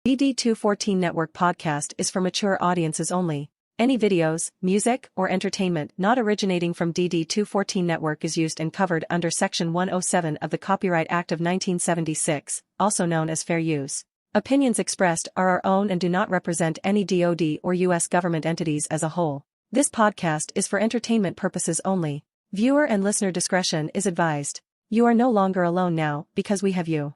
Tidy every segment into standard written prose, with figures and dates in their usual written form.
DD214 Network podcast is for mature audiences only. Any videos, music, or entertainment not originating from DD214 Network is used and covered under Section 107 of the Copyright Act of 1976, also known as fair use. Opinions expressed are our own and do not represent any DoD or U.S. government entities as a whole. This podcast is for entertainment purposes only. Viewer and listener discretion is advised. You are no longer alone now, because we have you.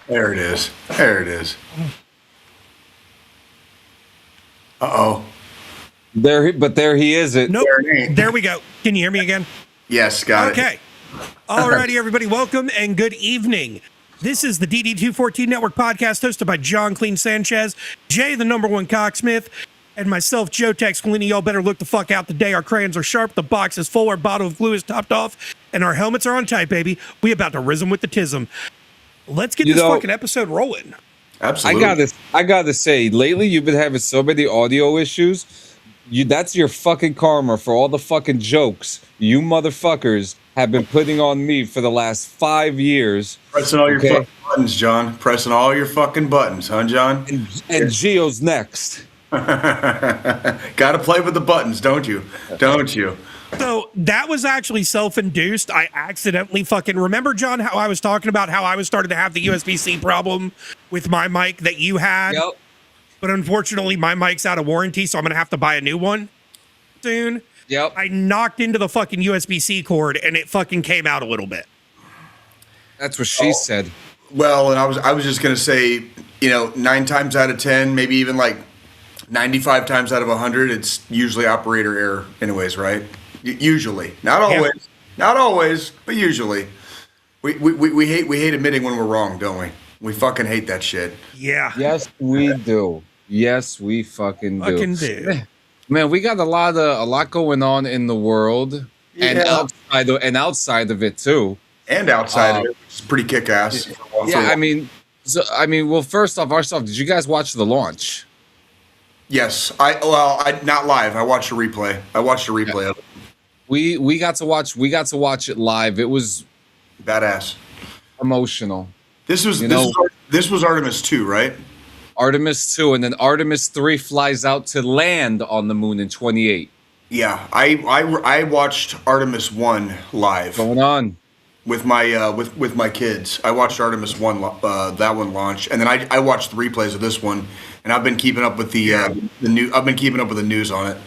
There it is. There it is. Uh-oh. There he is. Nope. There we go. Can you hear me again? Yes, got it. Okay. Alrighty, everybody. Welcome and good evening. This is the DD214 Network podcast hosted by John Clean Sanchez, Jay, the number one cocksmith, and myself, Joe Tex Collini. Y'all better look the fuck out today. Our crayons are sharp, the box is full, our bottle of glue is topped off, and our helmets are on tight, baby. We about to rhythm with the tism. Let's get this fucking episode rolling. Absolutely. I gotta say, lately you've been having so many audio issues. That's your fucking karma for all the fucking jokes you motherfuckers have been putting on me for the last 5 years. Pressing all your fucking buttons, John. Pressing all your fucking buttons, huh, John? And Gio's next. Gotta play with the buttons, don't you? Don't you? So that was actually self-induced. I accidentally remember, John, how I was talking about how I was starting to have the USB-C problem with my mic that you had. Yep. But unfortunately, my mic's out of warranty, so I'm going to have to buy a new one soon. Yep. I knocked into the fucking USB-C cord, and it fucking came out a little bit. That's what she said. Well, and I was just gonna say, 9 times out of 10, maybe even like 95 times out of 100, it's usually operator error, anyways, right? Usually, not always, but usually. We hate admitting when we're wrong, don't we? We fucking hate that shit. Yeah. Yes, we do. Yes, we fucking do. Man, we got a lot going on in the world, and outside of it too. And outside of it, which is pretty kick-ass. Well, first off, did you guys watch the launch? Yes, I not live. I watched a replay. Of it. We got to watch it live. It was badass, emotional. This was Artemis 2, right? Artemis 2, and then Artemis 3 flies out to land on the moon in 28. Yeah, I watched Artemis 1 live. Going on with my with my kids. I watched Artemis 1 that one launch, and then I watched the replays of this one, and I've been keeping up with the news on it.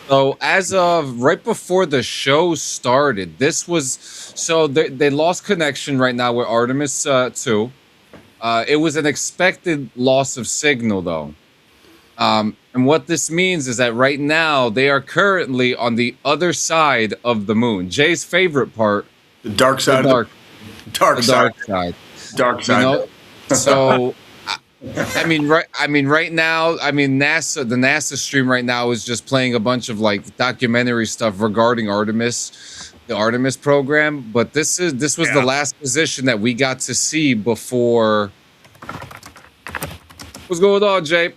So as of right before the show started, they lost connection right now with Artemis 2. It was an expected loss of signal though. And what this means is that right now they are currently on the other side of the moon. Jay's favorite part, the dark side. Dark side. So right now, the NASA stream right now is just playing a bunch of like documentary stuff regarding Artemis, the Artemis program. But this was the last position that we got to see before. What's going on, Jay?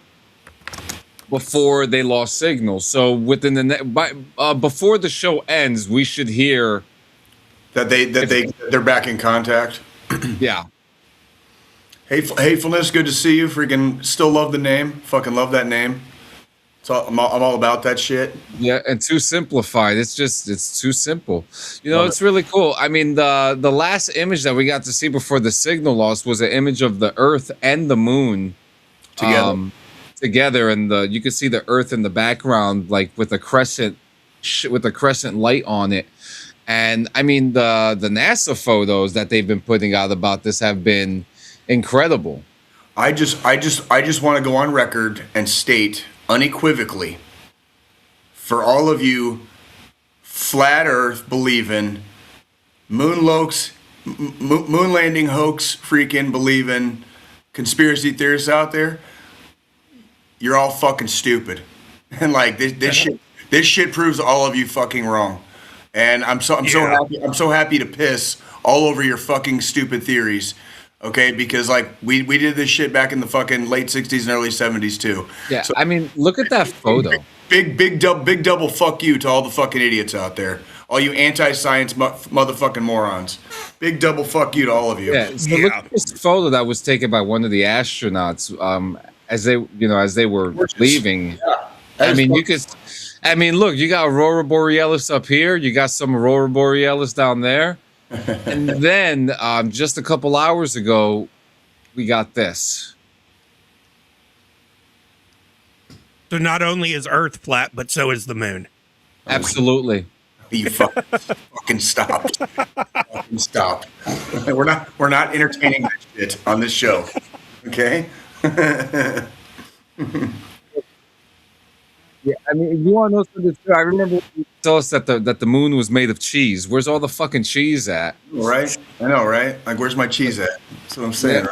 Before they lost signal. So before the show ends, we should hear that they're back in contact. Yeah. Hatefulness, good to see you. Freaking still love the name. Fucking love that name. I'm all about that shit. Yeah, and too simplified. It's too simple. It's really cool. I mean, the last image that we got to see before the signal loss was an image of the Earth and the moon together, and you can see the Earth in the background, like with a crescent light on it. And I mean, the NASA photos that they've been putting out about this have been incredible. I just want to go on record and state unequivocally, for all of you flat Earth believing, moon landing hoax freaking believing conspiracy theorists out there, you're all fucking stupid. And like this shit proves all of you fucking wrong. And I'm so happy to piss all over your fucking stupid theories. Okay, because like we did this shit back in the fucking late 60s and early 70s too. Yeah, so, I mean, look at that photo. Big double fuck you to all the fucking idiots out there. All you anti-science motherfucking morons. Big double fuck you to all of you. Yeah, so look at this photo that was taken by one of the astronauts as they were leaving. Yeah, I mean, look, you got Aurora Borealis up here, you got some Aurora Borealis down there. And then just a couple hours ago, we got this. So not only is Earth flat, but so is the moon. Absolutely. You fucking stop. Fucking stop. We're not entertaining that shit on this show. Okay? Yeah, I mean, you want to know something too? I remember you told us that the moon was made of cheese. Where's all the fucking cheese at? Right? I know, right? Like, where's my cheese at? That's what I'm saying.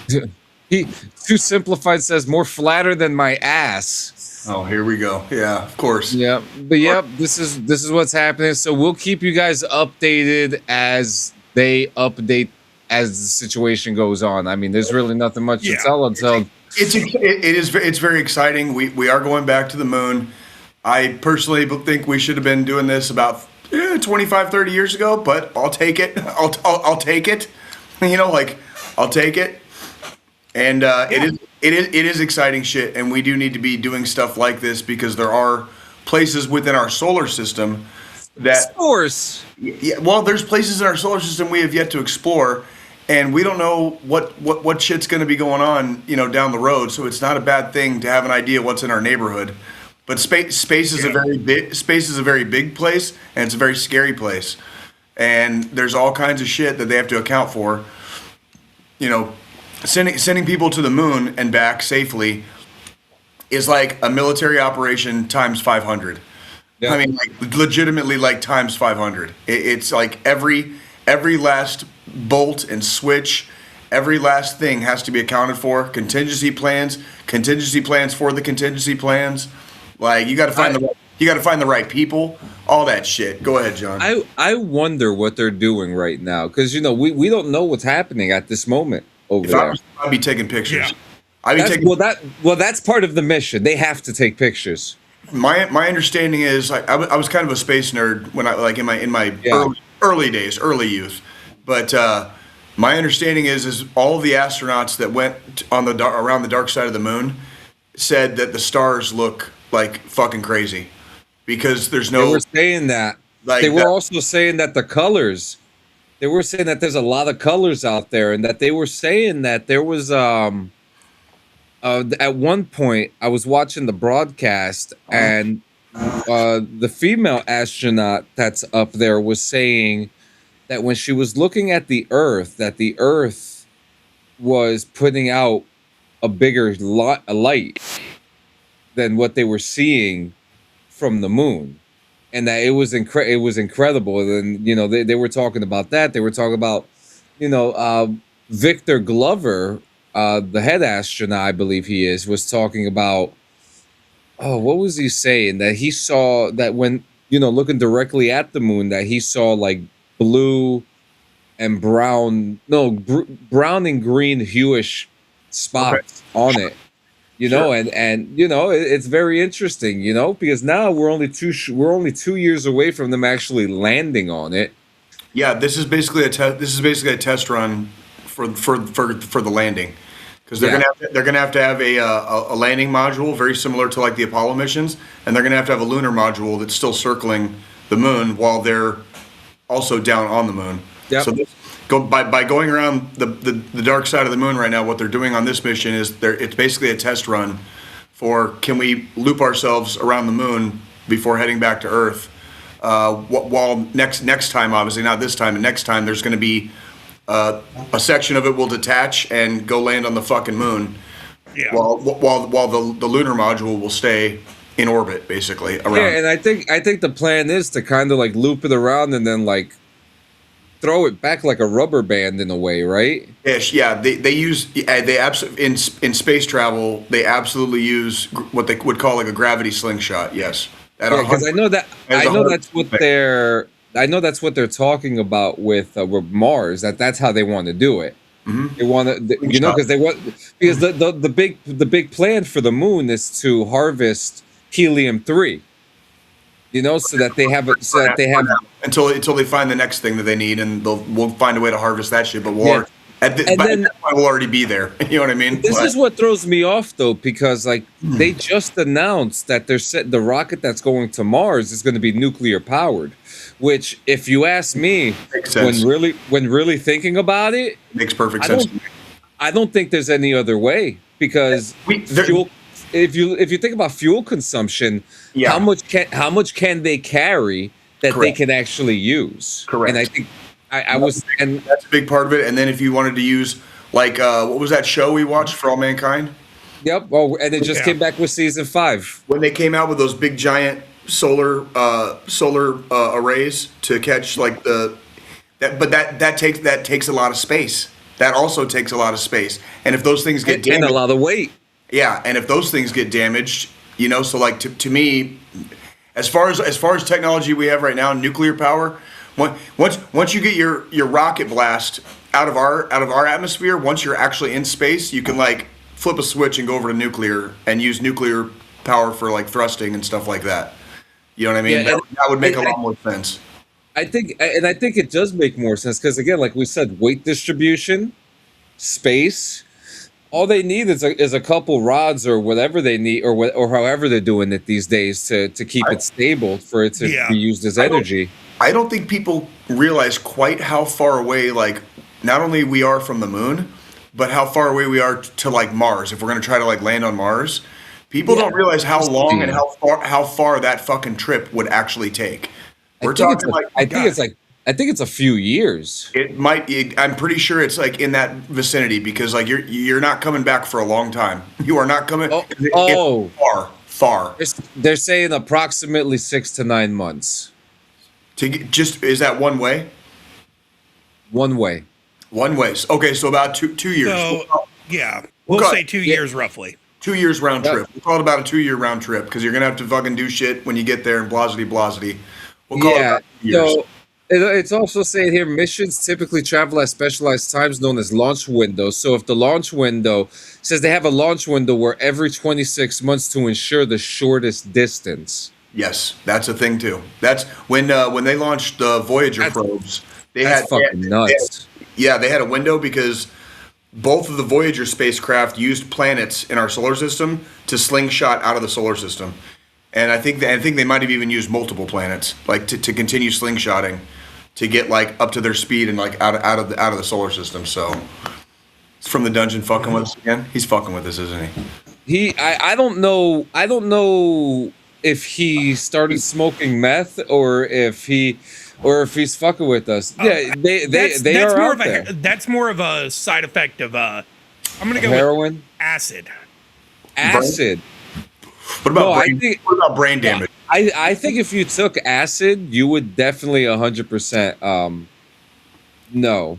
Yeah. He too simplified says more flatter than my ass. Oh, here we go. Yeah, of course. Yeah, but yep, this is what's happening. So we'll keep you guys updated as they update as the situation goes on. I mean, there's really nothing much to tell until. It's very exciting. We are going back to the moon. I personally think we should have been doing this about 25, 30 years ago, but I'll take it. I'll take it. I'll take it. And it is exciting shit, and we do need to be doing stuff like this because there are places within our solar system that source. Yeah, well, there's places in our solar system we have yet to explore. And we don't know what shit's going to be going on, down the road. So it's not a bad thing to have an idea what's in our neighborhood. But space is a very big place, and it's a very scary place. And there's all kinds of shit that they have to account for. Sending people to the moon and back safely is like a military operation times 500. Yeah. I mean, like legitimately, like times 500. It's like every last bolt and switch, every last thing has to be accounted for. Contingency plans for the contingency plans. Like you got to find the right people. All that shit. Go ahead, John. I wonder what they're doing right now because we don't know what's happening at this moment over there. I'd be taking pictures. Yeah. That's part of the mission. They have to take pictures. My understanding is I was kind of a space nerd when I in my early days, early youth. But my understanding is all of the astronauts that went around the dark side of the moon said that the stars look like fucking crazy because there's no. They were saying that. They were also saying that the colors. They were saying that there's a lot of colors out there, and that they were saying that there was at one point I was watching the broadcast and the female astronaut that's up there was saying that when she was looking at the Earth, that the Earth was putting out a bigger light than what they were seeing from the moon, and that it was incredible. And they were talking about that. They were talking about Victor Glover, the head astronaut, I believe he is, was talking about. Oh, what was he saying? That he saw that when looking directly at the moon, that he saw like blue and brown, brown and green hueish spots on it, and it's very interesting, because now we're only 2 years away from them actually landing on it. Yeah, this is basically a test run for the landing, because they're gonna have to have a landing module very similar to like the Apollo missions, and they're gonna have to have a lunar module that's still circling the moon while they're also down on the moon. Yep. So by going around the dark side of the moon right now, what they're doing on this mission is it's basically a test run. For can we loop ourselves around the moon before heading back to Earth? While next time, obviously not this time, and next time there's going to be a section of it will detach and go land on the fucking moon. Yeah. While the lunar module will stay in orbit, basically around. Yeah, and I think the plan is to kind of like loop it around and then like throw it back like a rubber band in a way, right? Ish, yeah. They absolutely in space travel they absolutely use what they would call like a gravity slingshot. Yes, because I know that's what they're talking about with Mars. That's how they want to do it. Mm-hmm. They want to, because the big plan for the moon is to harvest helium-3. So that they have it. So that they have until they find the next thing that they need, and we'll find a way to harvest that shit. But we'll already be there. You know what I mean? This is what throws me off, though, because like they just announced that the rocket that's going to Mars is going to be nuclear powered. Which, if you ask me, when really thinking about it, makes perfect sense. I don't think there's any other way, because fuel. If you think about fuel consumption, how much can they carry that they can actually use? Correct. And I think that's a big part of it. And then if you wanted to use like what was that show we watched, For All Mankind? Yep. Oh, and it just came back with season 5 when they came out with those big giant solar arrays to catch like that takes a lot of space. That also takes a lot of space. And if those things get damaged, and a lot of weight. Yeah, and if those things get damaged, so like to me, as far as technology we have right now, nuclear power, once you get your rocket blast out of our atmosphere, once you're actually in space, you can like flip a switch and go over to nuclear and use nuclear power for like thrusting and stuff like that. You know what I mean? Yeah, that would make a lot more sense. I think it does make more sense because, again, like we said, weight distribution, space. All they need is a couple rods or whatever they need, or however they're doing it these days to keep it stable for it to be used as energy. I don't think people realize quite how far away, like, not only we are from the moon, but how far away we are to like Mars. If we're going to try to like land on Mars, people don't realize how long and how far that fucking trip would actually take. I think it's a few years. It might. I'm pretty sure it's like in that vicinity because like you're not coming back for a long time. You are not coming. It's far. They're saying approximately 6 to 9 months. Is that one way? One way. Okay, so about two years. So, we'll say 2 years roughly. 2 years round trip. We'll call it about a 2-year round trip because you're gonna have to fucking do shit when you get there and blasity. We'll call it about 2 years. So it's also saying here missions typically travel at specialized times known as launch windows. So if the launch window says they have a launch window where every 26 months to ensure the shortest distance. Yes, that's a thing too. That's when they launched the Voyager probes. They had nuts. They had a window because both of the Voyager spacecraft used planets in our solar system to slingshot out of the solar system, and I think they might have even used multiple planets, like to continue slingshotting, to get like up to their speed and like out of the solar system. So it's from the dungeon fucking with us again. He's fucking with us, isn't he? I don't know if he started smoking meth or if he's fucking with us. Yeah, they are out there. That's more of a side effect of I'm gonna go heroin, with acid. Acid. What about brain damage? I think if you took acid, you would definitely 100% no.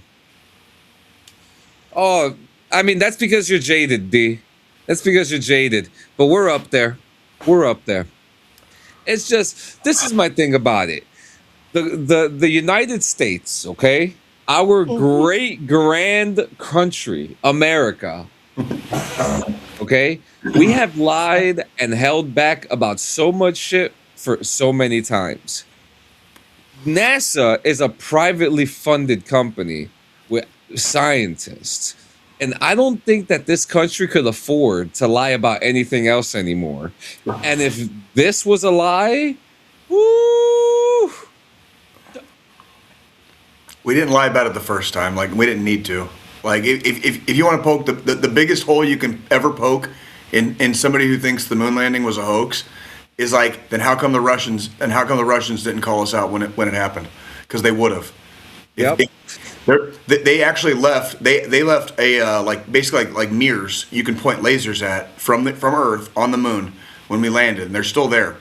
Oh, I mean that's because you're jaded, D. That's because you're jaded. But we're up there. It's just this is my thing about it. The United States, okay? Our great grand country, America. Okay? We have lied and held back about so much shit for so many times. NASA is a privately funded company with scientists. And I don't think that this country could afford to lie about anything else anymore. And if this was a lie, woo! We didn't lie about it the first time. Like, we didn't need to. Like, if you want to poke the biggest hole you can ever poke in somebody who thinks the moon landing was a hoax is like, then how come the Russians didn't call us out when it happened? Because they would have. Yep. They actually left. They left a like basically like mirrors you can point lasers at from Earth on the moon when we landed, and they're still there.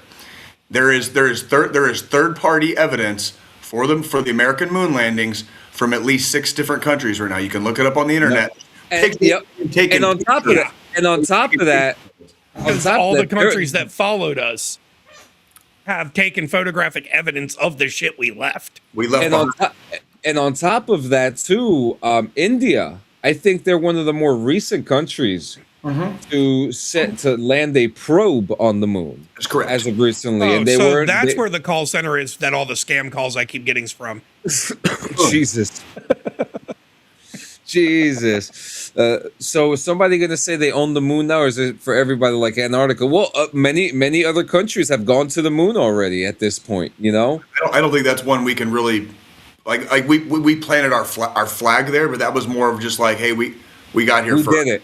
There is third party evidence for the American moon landings from at least 6 different countries right now. You can look it up on the internet. And on top of that, because all the countries that followed us have taken photographic evidence of the shit we left. And on top of that too, India, I think they're one of the more recent countries to land a probe on the moon. That's correct. As of recently, and that's where the call center is that all the scam calls I keep getting from. Jesus. Jesus. So is somebody going to say they own the moon now, or is it for everybody like Antarctica? Well, many other countries have gone to the moon already at this point, you know? I don't think that's one we can really, like we planted our flag there, but that was more of just like, hey, we got here first. We did it.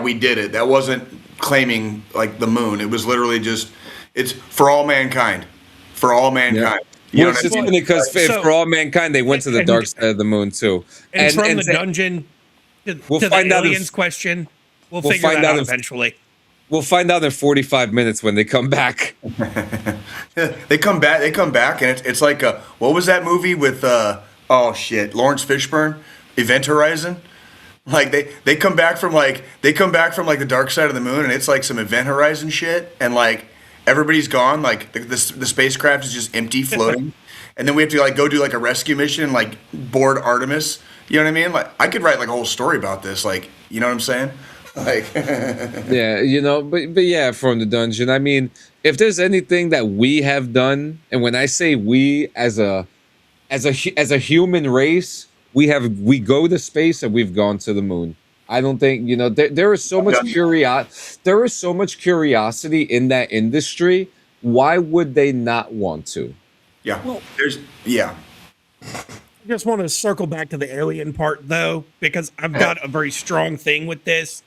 We did it. That wasn't claiming like the moon. It was literally just, it's for all mankind. For all mankind. Yeah. You know, it's just funny because for all mankind, they went to the dark side of the moon too. And from the dungeon to the aliens question, we'll figure that out eventually. We'll find out in 45 minutes when they come back. They come back, and it's like what was that movie with Lawrence Fishburne, Event Horizon? Like they come back from like the dark side of the moon, and it's like some Event Horizon shit, and like everybody's gone, like the spacecraft is just empty, floating, and then we have to like go do like a rescue mission, and, like board Artemis. You know what I mean? Like I could write like a whole story about this. Like, you know what I'm saying? Like yeah, you know, but yeah, from the dungeon. I mean, if there's anything that we have done, and when I say we as a human race, we go to space and we've gone to the moon. I don't think, you know, there is so much curiosity in that industry. Why would they not want to? Yeah. Well, I just want to circle back to the alien part though, because I've got a very strong thing with this.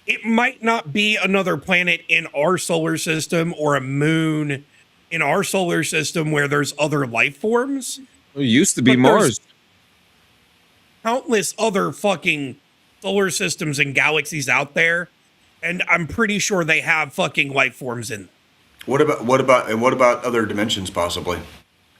It might not be another planet in our solar system or a moon in our solar system where there's other life forms. It used to be Mars. Countless other fucking solar systems and galaxies out there, and I'm pretty sure they have fucking life forms in them. What about other dimensions possibly?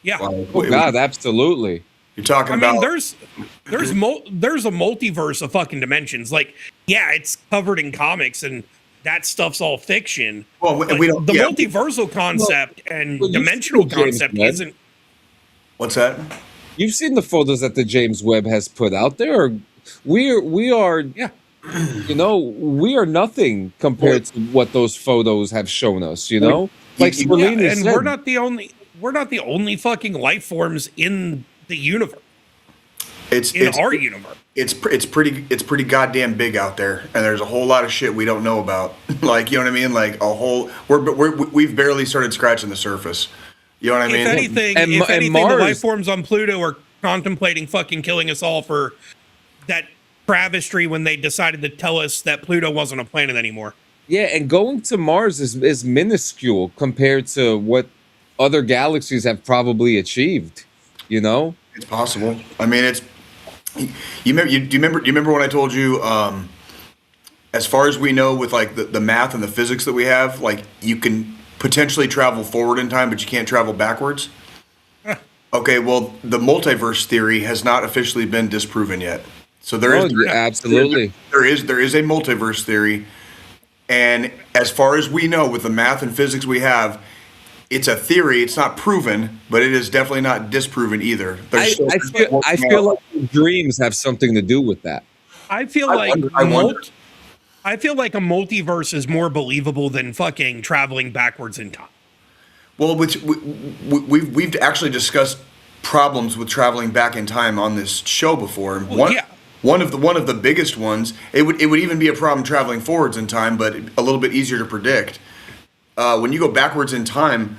Yeah. God, absolutely. You're talking about. I mean, there's a multiverse of fucking dimensions. Like, yeah, it's covered in comics and that stuff's all fiction. Well, we don't. The multiversal concept and dimensional concept isn't. What's that? You've seen the photos that the James Webb has put out there. We are you know, we are nothing compared to what those photos have shown us, you know? Like Selena said. We're not the only fucking life forms in the universe. It's our universe. It's pretty goddamn big out there, and there's a whole lot of shit we don't know about. Like, you know what I mean? Like we've barely started scratching the surface. You know what I mean? If anything, Mars, the life forms on Pluto are contemplating fucking killing us all for that travesty when they decided to tell us that Pluto wasn't a planet anymore. Yeah, and going to Mars is minuscule compared to what other galaxies have probably achieved. You know, it's possible. I mean, it's. You remember when I told you, as far as we know, with like the math and the physics that we have, like you can potentially travel forward in time, but you can't travel backwards. Okay, well, the multiverse theory has not officially been disproven yet. So there is absolutely there is a multiverse theory, and as far as we know, with the math and physics we have, it's a theory. It's not proven, but it is definitely not disproven either. I feel like dreams have something to do with that. I feel like a multiverse is more believable than fucking traveling backwards in time. Well, we've actually discussed problems with traveling back in time on this show before. One of the biggest ones. It would even be a problem traveling forwards in time, but a little bit easier to predict. When you go backwards in time,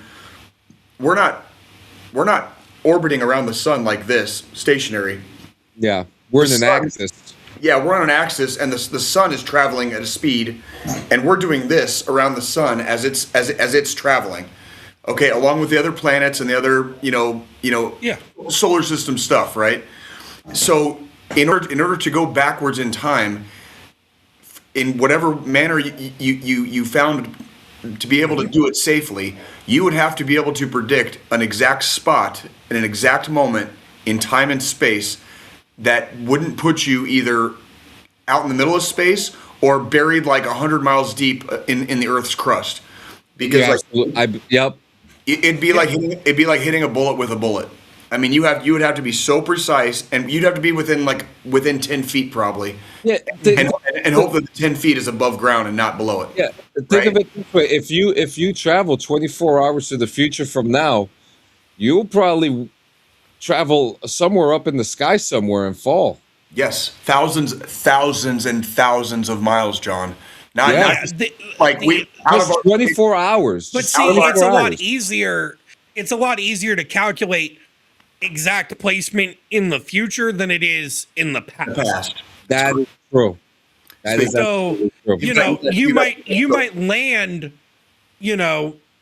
we're not orbiting around the sun like this, stationary. Yeah, we're in an axis. Yeah, we're on an axis, and the sun is traveling at a speed, and we're doing this around the sun as it's traveling. Okay, along with the other planets and the other, solar system stuff, right? So in order to go backwards in time, in whatever manner you found to be able to do it safely, you would have to be able to predict an exact spot in an exact moment in time and space that wouldn't put you either out in the middle of space or buried like 100 miles deep in the Earth's crust. Because yep. It'd be like hitting a bullet with a bullet. I mean, you would have to be so precise, and you'd have to be within 10 feet probably. Yeah, and hope that the 10 feet is above ground and not below it. Yeah, think of it this way: if you travel 24 hours to the future from now, you'll probably travel somewhere up in the sky somewhere and fall. Yes, thousands and thousands of miles, John. Not out of 24 hours. But see, it's a lot easier. It's a lot easier to calculate exact placement in the future than it is in the past. That is true. That is so true. You might land,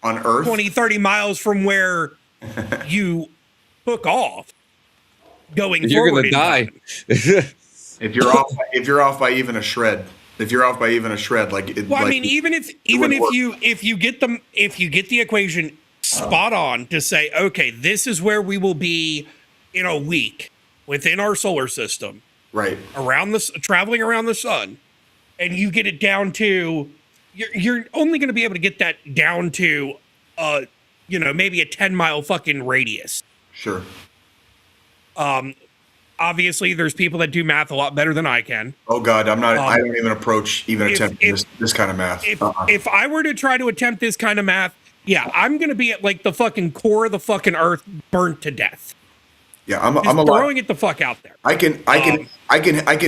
on Earth 20, 30 miles from where you took off. You're gonna die. if you're off by even a shred. If you're off by even a shred, even if you get the equation spot on to say, okay, this is where we will be in a week within our solar system, right? Traveling around the sun, and you get it down to, you're only going to be able to get that down to, maybe a 10-mile fucking radius. Sure. Obviously, there's people that do math a lot better than I can. Oh God, I'm not. I don't even attempt this kind of math. If I were to try to attempt this kind of math, yeah, I'm gonna be at like the fucking core of the fucking Earth, burnt to death. Yeah, I'm throwing it the fuck out there. I can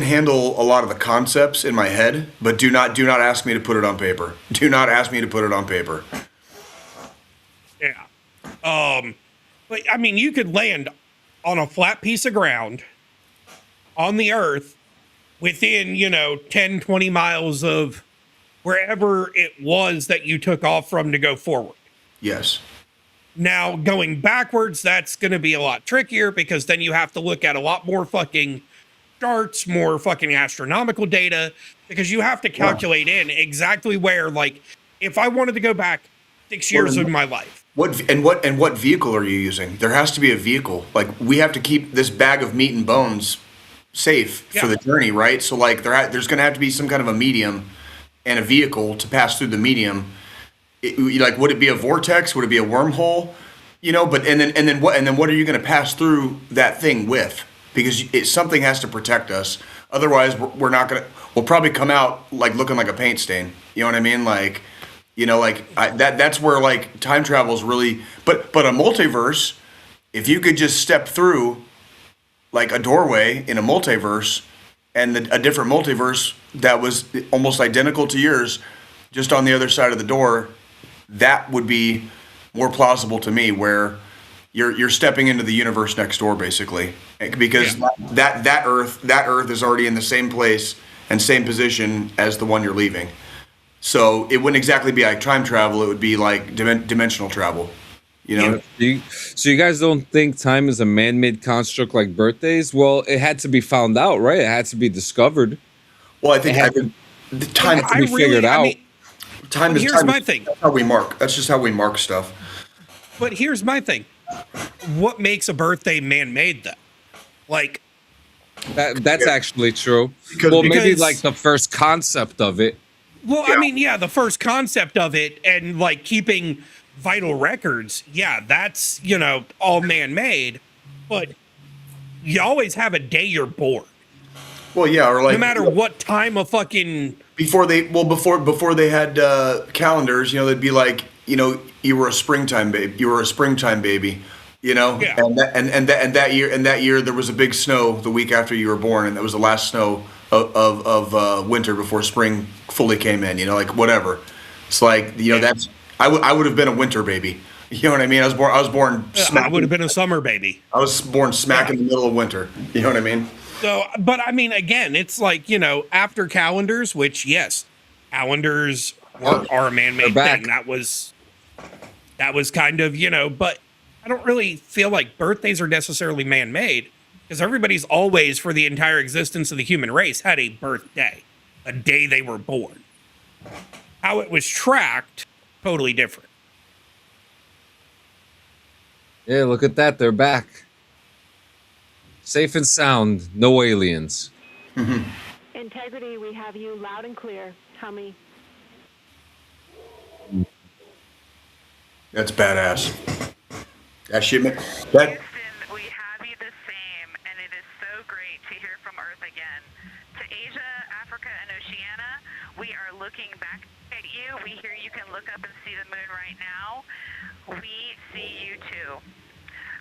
handle a lot of the concepts in my head, but do not ask me to put it on paper. Do not ask me to put it on paper. Yeah. But I mean, you could land on a flat piece of ground on the Earth within, 10, 20 miles of wherever it was that you took off from to go forward. Yes. Now, going backwards, that's going to be a lot trickier because then you have to look at a lot more fucking charts, more fucking astronomical data, because you have to calculate in exactly where, like, if I wanted to go back 6 years of my life. What vehicle are you using? There has to be a vehicle. Like, we have to keep this bag of meat and bones safe for the journey, right? So, like, there's going to have to be some kind of a medium and a vehicle to pass through the medium. Would it be a vortex? Would it be a wormhole? But and then what are you going to pass through that thing with? Because something has to protect us. Otherwise, we're not going to. We'll probably come out like looking like a paint stain. You know what I mean? Like, that's where like time travel is really. But a multiverse, if you could just step through like a doorway in a multiverse, and a different multiverse that was almost identical to yours, just on the other side of the door, that would be more plausible to me, where you're stepping into the universe next door, basically, because that Earth is already in the same place and same position as the one you're leaving. So it wouldn't exactly be like time travel; it would be like dimensional travel. So you guys don't think time is a man-made construct like birthdays? Well, it had to be found out, right? It had to be discovered. Well, I think the time had to be figured out. Here's my thing. That's how we mark. That's just how we mark stuff. But here's my thing. What makes a birthday man-made, though? Like, that's actually true. Because maybe like the first concept of it. Well, I mean, the first concept of it, and like keeping vital records. Yeah, that's all man-made. But you always have a day you're born. Well, yeah, or like no matter what time of fucking before they had calendars, they'd be like, you were a springtime baby. You were a springtime baby, Yeah. And that year there was a big snow the week after you were born, and that was the last snow of winter before spring fully came in. Like whatever. It's like that's I would have been a winter baby. You know what I mean? I was born. I would have been a summer baby. I was born smack in the middle of winter. You know what I mean? So, but I mean, again, it's like, after calendars, which, yes, calendars are a man-made thing. That was kind of, but I don't really feel like birthdays are necessarily man-made, because everybody's always, for the entire existence of the human race, had a birthday, a day they were born. How it was tracked, totally different. Yeah, look at that. They're back. Safe and sound. No aliens. Integrity, we have you loud and clear. Tell me. That's badass. That shit, man. Houston, we have you the same, and it is so great to hear from Earth again. To Asia, Africa, and Oceania, we are looking back at you. We hear you can look up and see the moon right now. We see you too.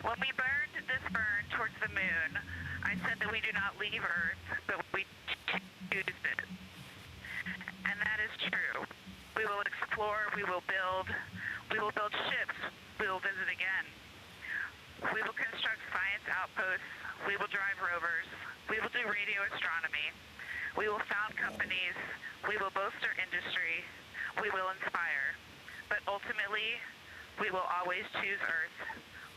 When we burned this burn towards the moon, I said that we do not leave Earth, but we choose it. And that is true. We will explore, we will build ships, we will visit again. We will construct science outposts, we will drive rovers, we will do radio astronomy, we will found companies, we will bolster industry, we will inspire. But ultimately, we will always choose Earth.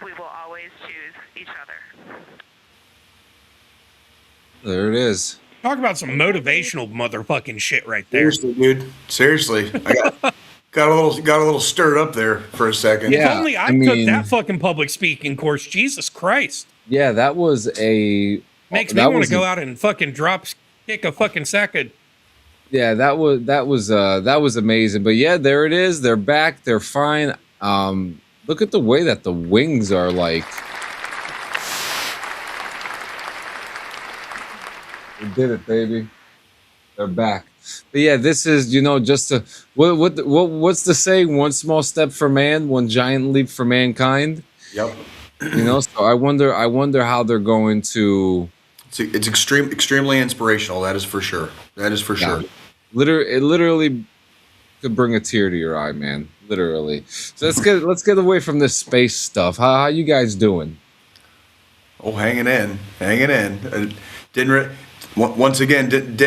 We will always choose each other. There it is. Talk about some motivational motherfucking shit right there. Seriously, dude. Seriously. I got a little stirred up there for a second. Yeah, if only I took that fucking public speaking course. Jesus Christ. Yeah, that was a... Makes me want to go out and fucking kick a fucking sack of... Yeah, that was amazing. But yeah, there it is. They're back. They're fine. Look at the way that the wings are like. We did it, baby. They're back. But yeah, this is, just a what's the saying? One small step for man, one giant leap for mankind. Yep. So I wonder how they're going to. It's extremely inspirational. That is for sure. That is for sure. It literally could bring a tear to your eye, man. Literally. So let's get away from this space stuff. How you guys doing? Oh, hanging in. Didn't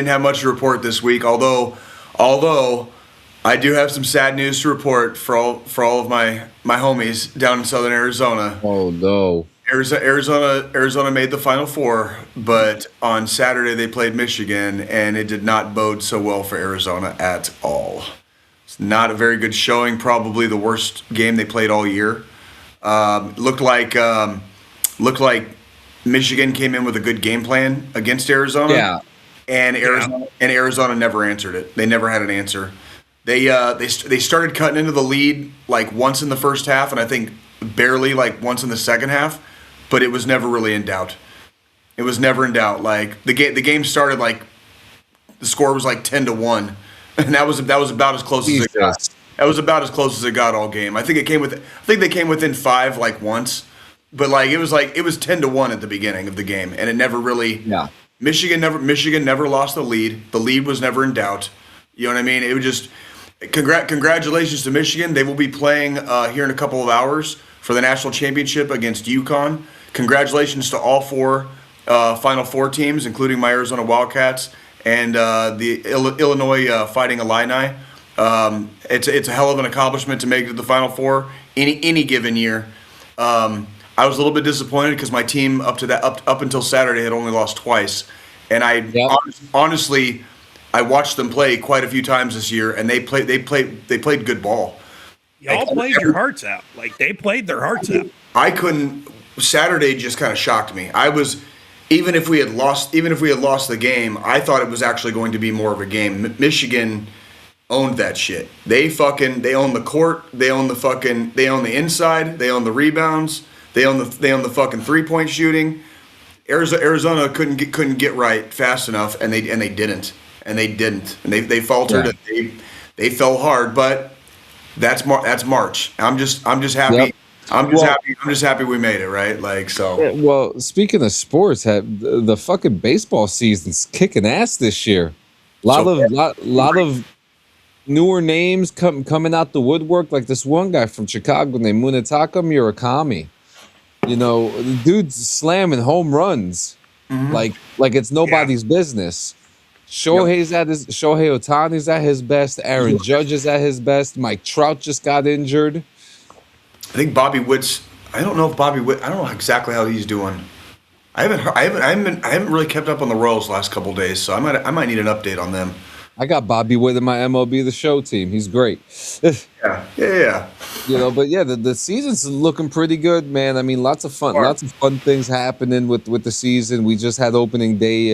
have much to report this week. Although I do have some sad news to report for all of my homies down in Southern Arizona. Oh no. Arizona made the Final Four, but on Saturday they played Michigan, and it did not bode so well for Arizona at all. It's not a very good showing. Probably the worst game they played all year. Looked like Michigan came in with a good game plan against Arizona. Yeah. And Arizona never answered it. They never had an answer. They started cutting into the lead like once in the first half, and I think barely like once in the second half, but it was never really in doubt. It was never in doubt. Like the game started like the score was like 10-1, and that was about as close as it got. That was about as close as it got all game. I think they came within 5 like once, but like it was 10-1 at the beginning of the game, and it never really. Yeah. Michigan never lost the lead. The lead was never in doubt. You know what I mean? It was just congratulations to Michigan. They will be playing here in a couple of hours for the national championship against UConn. Congratulations to all 4 Final Four teams, including my Arizona Wildcats and the Illinois Fighting Illini. It's a hell of an accomplishment to make it to the Final Four any given year. I was a little bit disappointed because my team up until Saturday had only lost twice, and honestly, I watched them play quite a few times this year, and they played good ball. Y'all played your hearts out. Like they played their hearts out. Saturday just kind of shocked me. Even if we had lost the game, I thought it was actually going to be more of a game. Michigan owned that shit. They own the court. They own the inside. They own the rebounds. They own the fucking 3-point shooting. Arizona couldn't get right fast enough, and they didn't. And they faltered. Yeah. And they fell hard, but that's March. I'm just happy. Yep. I'm just happy we made it, right? Like so. Yeah, well, speaking of sports, the fucking baseball season's kicking ass this year. Lot of newer names coming out the woodwork, like this one guy from Chicago named Munetaka Murakami. The dude's slamming home runs. Like it's nobody's business. Shohei Otani's at his best. Aaron Judge is at his best. Mike Trout just got injured. I think Bobby Witt's. I don't know if Bobby Witt. I don't know exactly how he's doing. I haven't really kept up on the Royals the last couple of days, so I might need an update on them. I got Bobby Witt in my MLB The Show team. He's great. Yeah. You know, but yeah, the season's looking pretty good, man. I mean, lots of fun things happening with the season. We just had opening day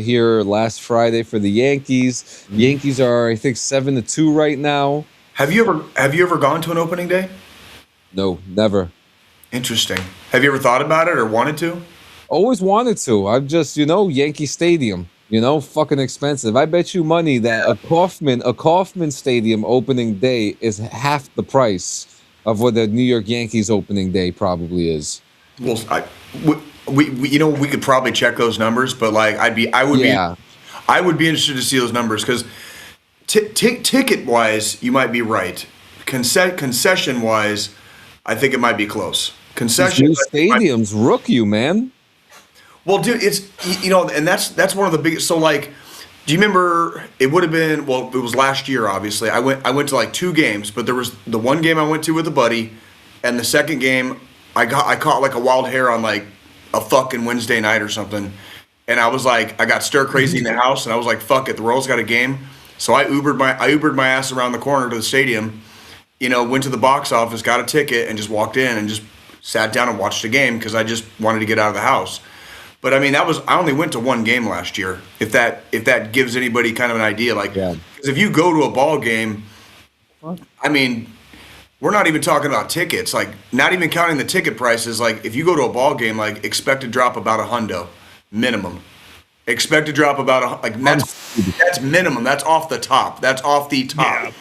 here last Friday for the Yankees. Yankees are, I think, 7-2 right now. Have you ever gone to an opening day? No, never. Interesting. Have you ever thought about it or wanted to? Always wanted to. I've just, Yankee Stadium. Fucking expensive. I bet you money that a Kauffman Stadium opening day is half the price of what the New York Yankees opening day probably is. Well, we could probably check those numbers, but like I would be interested to see those numbers because ticket wise, you might be right. Concession wise, I think it might be close. Concession new stadiums rook you, man. Well, dude, it's and that's one of the biggest. So, like, do you remember? It would have been it was last year. Obviously, I went to like 2 games, but there was the one game I went to with a buddy, and the second game I caught like a wild hair on like a fucking Wednesday night or something, and I was like, I got stir crazy in the house, and I was like, fuck it, the Royals got a game, so I Ubered my ass around the corner to the stadium, went to the box office, got a ticket, and just walked in and just sat down and watched the game because I just wanted to get out of the house. But I mean, I only went to 1 game last year. If that gives anybody kind of an idea, like, because if you go to a ball game, I mean, we're not even talking about tickets. Like, not even counting the ticket prices. Like, if you go to a ball game, like, expect to drop about $100 minimum. Expect to drop about that's minimum. That's off the top. That's off the top. Yeah.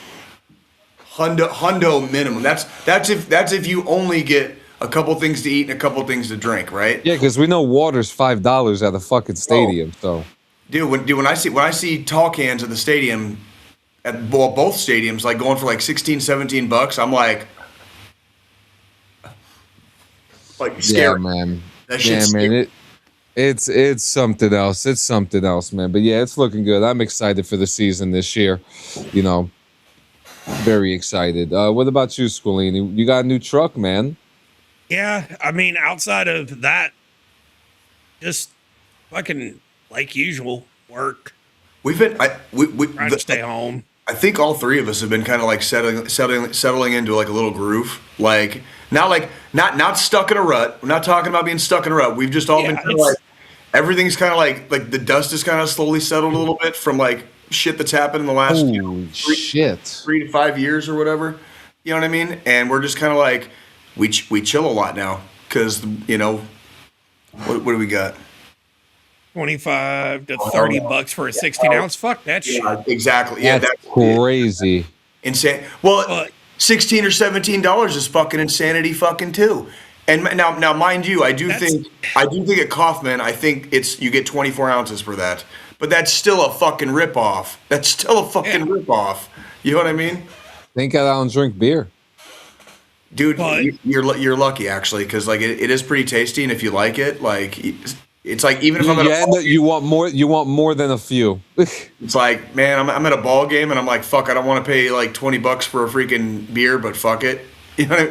$100 minimum. That's if you only get a couple things to eat and a couple things to drink, right? Yeah, because we know water's $5 at the fucking stadium. So, dude, when I see tall cans at the stadium, at both stadiums, like going for like $16-17, I'm like scared. Yeah, man. That shit's scary. It's something else. It's something else, man. But yeah, it's looking good. I'm excited for the season this year. Very excited. What about you, Scolini? You got a new truck, man? Yeah, I mean, outside of that, just fucking like usual work. We've been trying to stay home. I think all 3 of us have been kind of like settling into like a little groove. Like not stuck in a rut. We're not talking about being stuck in a rut. We've just all been kind of like everything's kind of like the dust is kind of slowly settled a little bit from like shit that's happened in the last 3 to 5 years or whatever. You know what I mean? And we're just kind of like. We chill a lot now because what do we got? $25 to $30 for a 16-ounce. Fuck that shit. Yeah, exactly. Yeah, that's crazy. Insane. Well, $16 or $17 is fucking insanity, fucking too. And now, mind you, I do think at Kauffman, I think you get 24 ounces for that. But that's still a fucking ripoff. Ripoff. You know what I mean? Think I don't drink beer. Dude, you're lucky actually, because like it is pretty tasty, and if you like it, like it's like even if I'm at a ball game, you want more than a few. It's like, man, I'm at a ball game and I'm like, fuck, I don't want to pay like $20 for a freaking beer, but fuck it,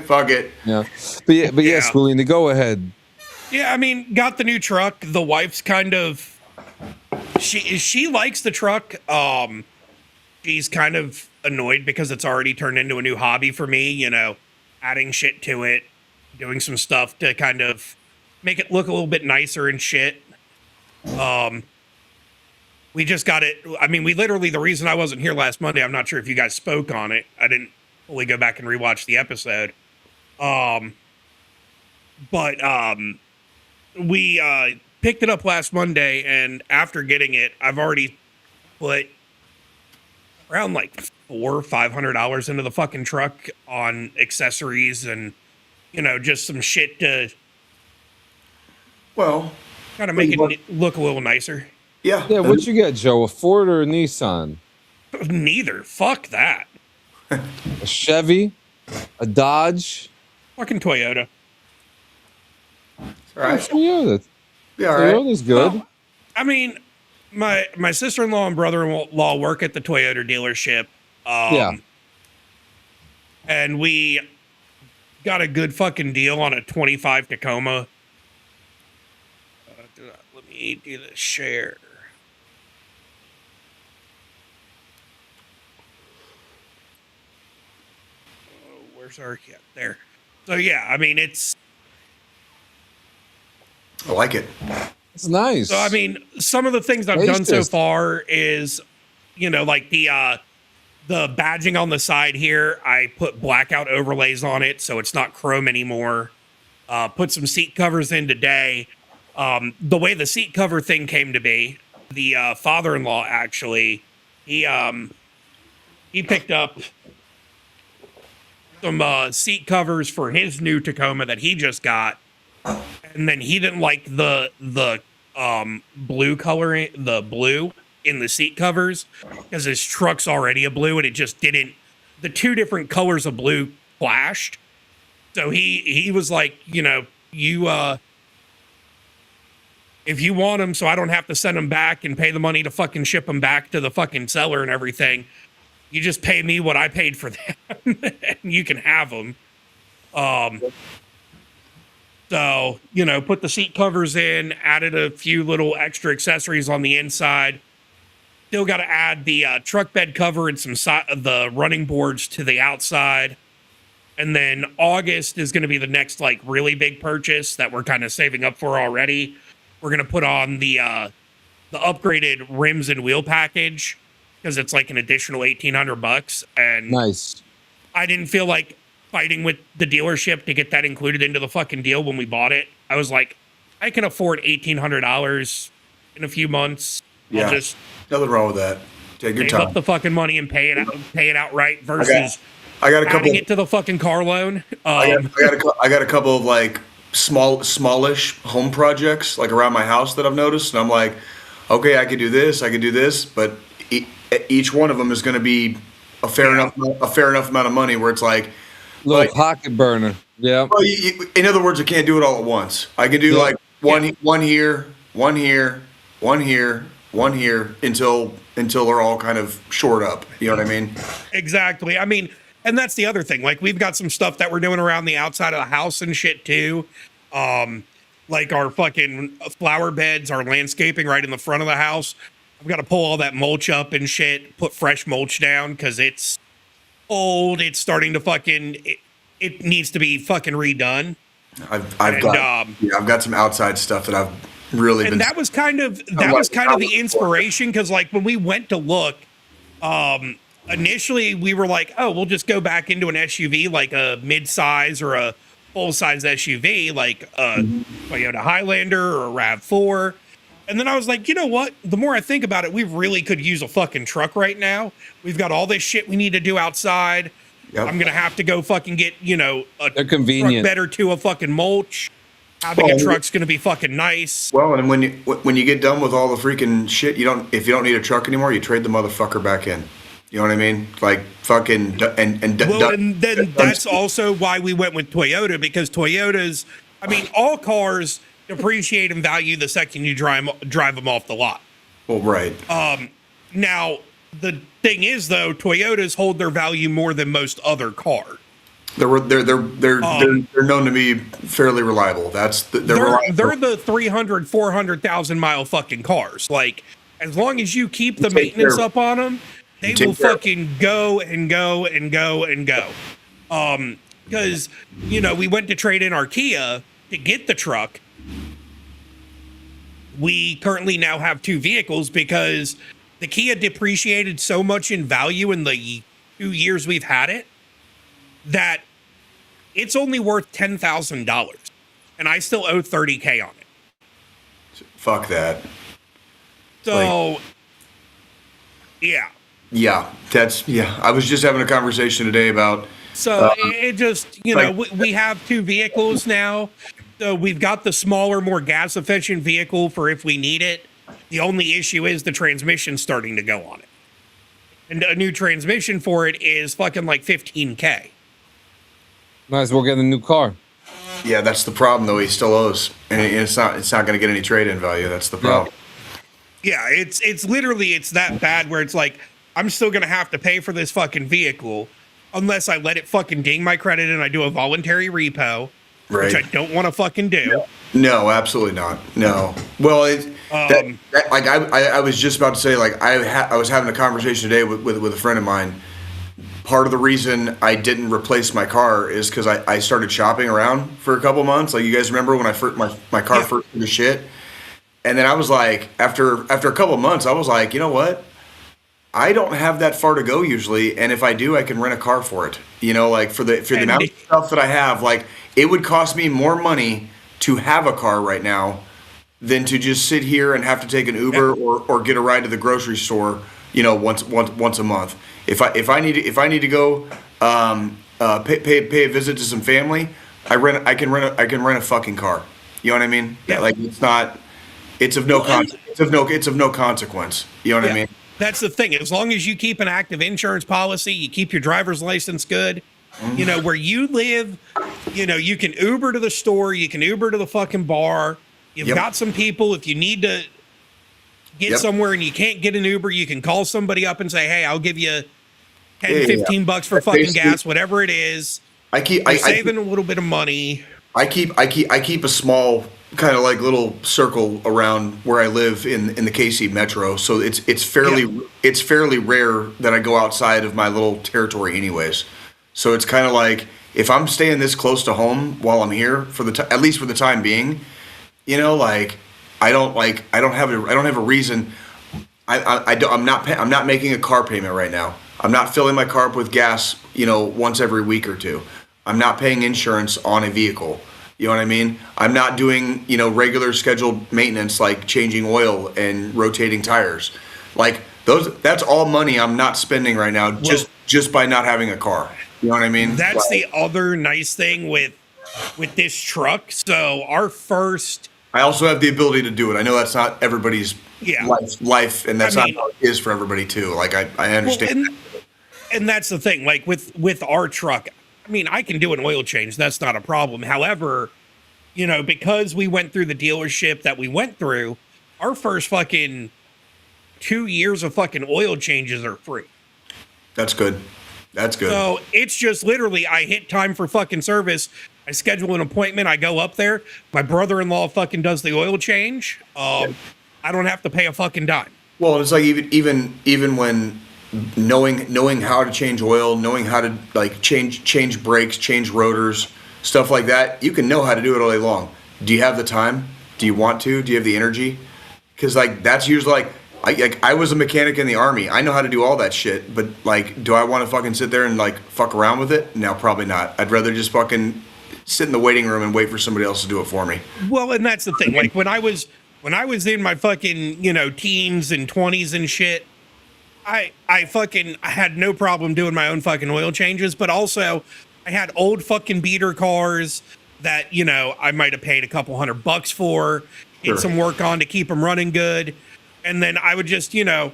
fuck it. Yeah, but Scolini, go ahead. Yeah, I mean, got the new truck. The wife's kind of she likes the truck. She's kind of annoyed because it's already turned into a new hobby for me. Adding shit to it, doing some stuff to kind of make it look a little bit nicer and shit. We just got it. I mean, the reason I wasn't here last Monday, I'm not sure if you guys spoke on it. I didn't fully go back and rewatch the episode. But we picked it up last Monday, and after getting it, I've already put around like $400-500 into the fucking truck on accessories and just some shit to kind of make it look a little nicer. Yeah. What you get, Joe? A Ford or a Nissan? Neither. Fuck that. A Chevy, a Dodge, fucking Toyota. All right. Toyota. Yeah, all right. Toyota's good. Well, I mean, my sister-in-law and brother-in-law work at the Toyota dealership. Yeah. And we got a good fucking deal on a 25 Tacoma. Let me do the share. Oh, where's our there? So yeah, I mean it's. I like it. It's nice. So I mean, some of the things I've done so Spacious. far is, like the badging on the side here. I put blackout overlays on it, so it's not chrome anymore. Put some seat covers in today. The way the seat cover thing came to be, the father-in-law actually, he picked up some seat covers for his new Tacoma that he just got, and then he didn't like the blue coloring, the blue in the seat covers, because his truck's already a blue, and it just didn't. The two different colors of blue clashed. So he was like, if you want them, so I don't have to send them back and pay the money to fucking ship them back to the fucking seller and everything, you just pay me what I paid for them, and you can have them. So, put the seat covers in, added a few little extra accessories on the inside. Still got to add the truck bed cover and some the running boards to the outside. And then August is going to be the next really big purchase that we're kind of saving up for already. We're going to put on the upgraded rims and wheel package, because it's like an additional $1,800. And Nice. I didn't feel like fighting with the dealership to get that included into the fucking deal when we bought it. I was like, I can afford $1,800 in a few months. Yeah. I'll just Nothing wrong with that. Take your save up time. the fucking money and pay it outright versus I got a couple. adding it to the fucking car loan. I got a couple of smallish home projects around my house that I've noticed, and I'm like, okay, I could do this, but each one of them is going to be a fair enough amount of money where it's Little pocket burner. Yeah. well, in other words, I can't do it all at once. I can do one here, one here, one here, one here until they're all kind of shored up. You know what I mean? Exactly. I mean, and that's the other thing. We've got some stuff that we're doing around the outside of the house and shit too. Like our fucking flower beds, our landscaping right in the front of the house. I've got to pull all that mulch up and shit, put fresh mulch down because it's old. It's starting to it needs to be fucking redone. I've got some outside stuff that I've really been. And that was kind of the inspiration, because when we went to look, initially we were like, oh, we'll just go back into an SUV, like a mid-size or a full-size SUV, like a Toyota Highlander or a RAV4. And then I was like, you know what? The more I think about it, we really could use a fucking truck right now. We've got all this shit we need to do outside. Yep. I'm going to have to go fucking get, They're convenient. truck bed or two of fucking mulch. Having a truck's going to be fucking nice. Well, and when you get done with all the freaking shit, if you don't need a truck anymore, you trade the motherfucker back in. You know what I mean? And then that's also why we went with Toyota, because Toyotas, all cars depreciate in value the second you drive them off the lot. Well, right. Now the thing is, though, Toyotas hold their value more than most other cars. They're known to be fairly reliable. They're the 300, 400,000 mile fucking cars. As long as you keep the maintenance up on them, they will fucking go and go and go and go. Because, we went to trade in our Kia to get the truck. We currently now have two vehicles because the Kia depreciated so much in value in the 2 years we've had it that it's only worth $10,000, and I still owe $30K on it. Fuck that. So, yeah. Yeah, I was just having a conversation today about. So it just, we have two vehicles now. So we've got the smaller, more gas efficient vehicle for if we need it. The only issue is the transmission starting to go on it. And a new transmission for it is fucking $15K. Might as well get a new car. Yeah, that's the problem though. He still owes, and it's not going to get any trade-in value. That's the problem. Yeah, it's literally that bad where it's like I'm still gonna have to pay for this fucking vehicle unless I let it fucking ding my credit and I do a voluntary repo, Right. which I don't want to fucking do. No, absolutely not. No. Well, I was just about to say, like, I was having a conversation today with a friend of mine. Part of the reason I didn't replace my car is because I started shopping around for a couple months. Like, you guys remember when my car first went to shit? And then I was like, after a couple of months, I was like, you know what? I don't have that far to go usually, and if I do, I can rent a car for it. You know, like for the amount of stuff that I have, like it would cost me more money to have a car right now than to just sit here and have to take an Uber or get a ride to the grocery store. You know, once a month. If I need to go pay a visit to some family, I can rent a fucking car. You know what I mean? Yeah. Like it's of no consequence. You know what I mean? That's the thing. As long as you keep an active insurance policy, you keep your driver's license good, you know, where you live, you know, you can Uber to the store, you can Uber to the fucking bar. You've got some people, if you need to get somewhere and you can't get an Uber, you can call somebody up and say, hey, I'll give you 10, 15 bucks for fucking gas, whatever it is. You're saving a little bit of money. I keep a small kind of like little circle around where I live in the KC metro, so it's fairly rare that I go outside of my little territory anyways. So it's kind of like if I'm staying this close to home while I'm here for at least for the time being, you know, like I don't have a reason. I'm not making a car payment right now. I'm not filling my car up with gas, you know, once every week or two. I'm not paying insurance on a vehicle. You know what I mean? I'm not doing, you know, regular scheduled maintenance like changing oil and rotating tires. Like that's all money I'm not spending right now just by not having a car. You know what I mean? That's the other nice thing with this truck. So I also have the ability to do it. I know that's not everybody's life, and that's not how it is for everybody too. Like I understand. And that's the thing. Like with our truck, I mean, I can do an oil change. That's not a problem. However, you know, because we went through the dealership that we went through, our first fucking 2 years of fucking oil changes are free. That's good. That's good. So it's just literally, I hit time for fucking service. I schedule an appointment. I go up there. My brother-in-law fucking does the oil change. I don't have to pay a fucking dime. Well, it's like even when knowing how to change oil, knowing how to like change brakes, change rotors, stuff like that, you can know how to do it all day long. Do you have the time? Do you want to? Do you have the energy? Because like that's usually like I was a mechanic in the Army. I know how to do all that shit, but like, do I want to fucking sit there and like fuck around with it? No, probably not. I'd rather just fucking sit in the waiting room and wait for somebody else to do it for me. Well, and that's the thing. Like when I was in my fucking, you know, teens and 20s and shit, I had no problem doing my own fucking oil changes, but also I had old fucking beater cars that, you know, I might have paid a couple $100 for, get some work on to keep them running good. And then I would just, you know,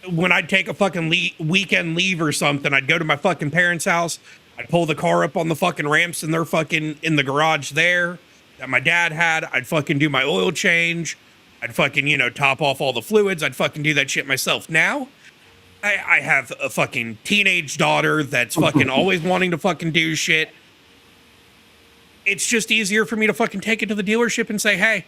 when I'd take a fucking weekend leave or something, I'd go to my fucking parents' house. I'd pull the car up on the fucking ramps and they're fucking in the garage there that my dad had. I'd fucking do my oil change. I'd fucking, you know, top off all the fluids. I'd fucking do that shit myself. Now, I have a fucking teenage daughter that's fucking always wanting to fucking do shit. It's just easier for me to fucking take it to the dealership and say, hey,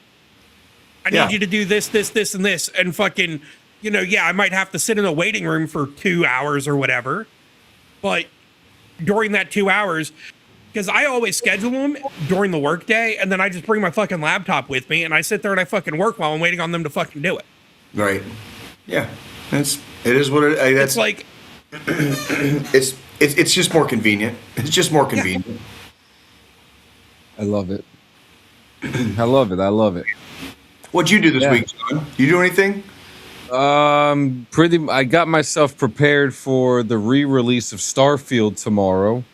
I need you to do this, this, this, and this. And fucking, you know, I might have to sit in a waiting room for 2 hours or whatever. But during that 2 hours, because I always schedule them during the workday, and then I just bring my fucking laptop with me, and I sit there and I fucking work while I'm waiting on them to fucking do it. Right. Yeah. It is what it is. It's like... it's just more convenient. It's just more convenient. Yeah. I love it. I love it. What'd you do this week, John? You do anything? I got myself prepared for the re-release of Starfield tomorrow.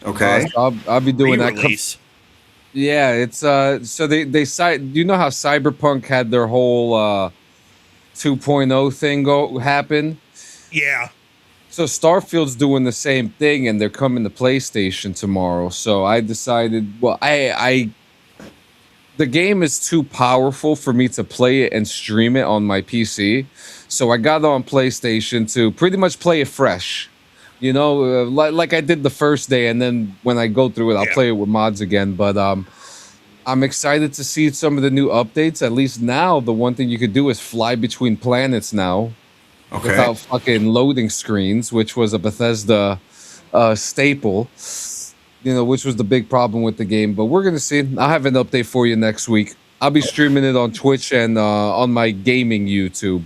Okay. So I'll be doing re-release. That. Yeah, it's so they you know how Cyberpunk had their whole 2.0 thing happen? Yeah. So Starfield's doing the same thing, and they're coming to PlayStation tomorrow. So I decided, well, the game is too powerful for me to play it and stream it on my PC. So I got it on PlayStation to pretty much play it fresh. You know, like I did the first day, and then when I go through it, I'll play it with mods again. But I'm excited to see some of the new updates. At least now, the one thing you could do is fly between planets now. Okay. Without fucking loading screens, which was a Bethesda staple. You know, which was the big problem with the game. But we're going to see. I'll have an update for you next week. I'll be streaming it on Twitch and on my gaming YouTube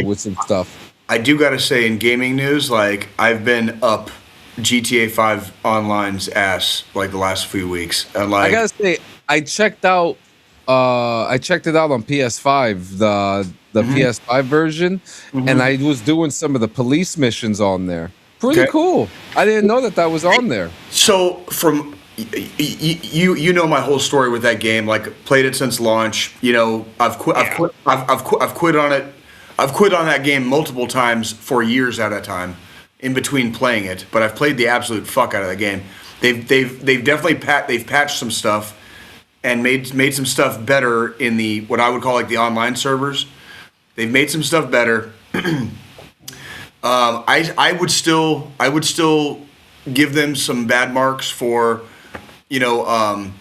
with some stuff. I do got to say, in gaming news, like, I've been up GTA 5 Online's ass, like, the last few weeks. And, like, I got to say, I checked it out on PS5, the PS5 version, and I was doing some of the police missions on there. Pretty cool. I didn't know that was on there. So from you know my whole story with that game. Like, played it since launch. You know, I've quit on it. I've quit on that game multiple times for years at a time, in between playing it. But I've played the absolute fuck out of the game. They've definitely patched some stuff and made some stuff better in the what I would call like the online servers. They've made some stuff better. I would still give them some bad marks for, you know,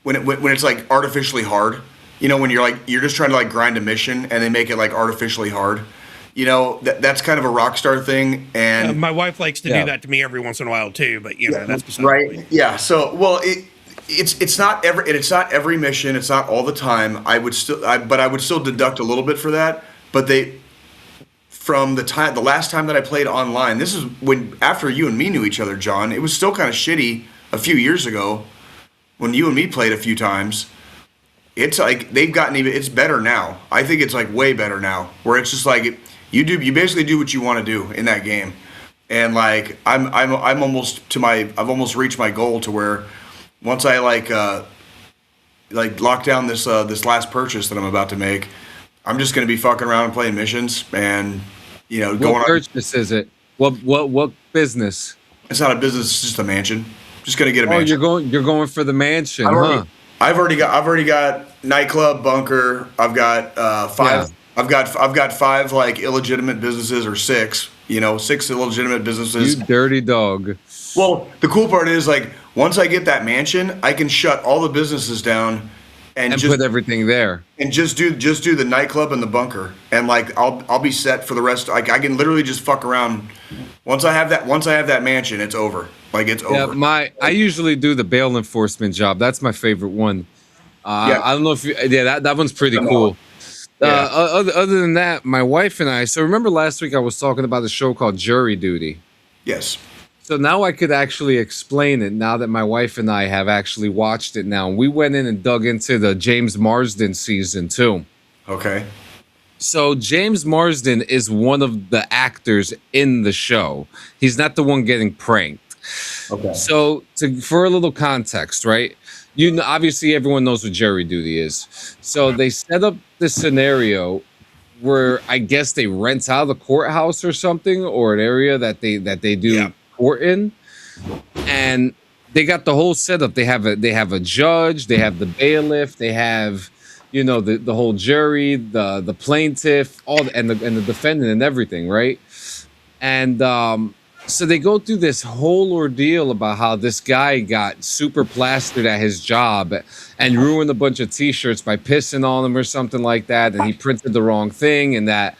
when it's like artificially hard. You know, when you're just trying to like grind a mission and they make it like artificially hard. You know, that's kind of a Rockstar thing. And my wife likes to do that to me every once in a while too. But you know, that's right. Yeah. So it's not every mission. It's not all the time. But I would still deduct a little bit for that. But from the last time that I played online, this is after you and me knew each other, John. It was still kind of shitty a few years ago when you and me played a few times. It's like they've gotten it's better now. I think it's like way better now, where it's just like you basically do what you want to do in that game, and like I've almost reached my goal to where once I like lock down this last purchase that I'm about to make, I'm just gonna be fucking around and playing missions and, you know, going on. What purchase is it? What business? It's not a business. It's just a mansion. Just gonna get a mansion. You're going for the mansion, huh? I've already got nightclub, bunker. I've got five. Yeah. I've got 5 like illegitimate businesses, or 6. You know, 6 illegitimate businesses. You dirty dog. Well, the cool part is, like, once I get that mansion, I can shut all the businesses down and just put everything there, and just do the nightclub and the bunker, and like I'll be set for the rest. Like, I can literally just fuck around. Once I have that mansion, it's over. Like, it's over. Yeah, I usually do the bail enforcement job. That's my favorite one. I don't know if that one's pretty cool. Other than that, my wife and I. So remember last week I was talking about a show called Jury Duty. Yes. So now I could actually explain it now that my wife and I have actually watched it now. We went in and dug into the James Marsden season 2. Okay. So James Marsden is one of the actors in the show. He's not the one getting pranked. Okay. So for a little context, right? Obviously everyone knows what jury duty is. So they set up this scenario where I guess they rent out the courthouse or something, or an area that they do court in, and they got the whole setup. They have a judge, they have the bailiff, they have, you know, the whole jury, the plaintiff, and the defendant and everything, right? And so they go through this whole ordeal about how this guy got super plastered at his job and ruined a bunch of T-shirts by pissing on them or something like that, and he printed the wrong thing, and that.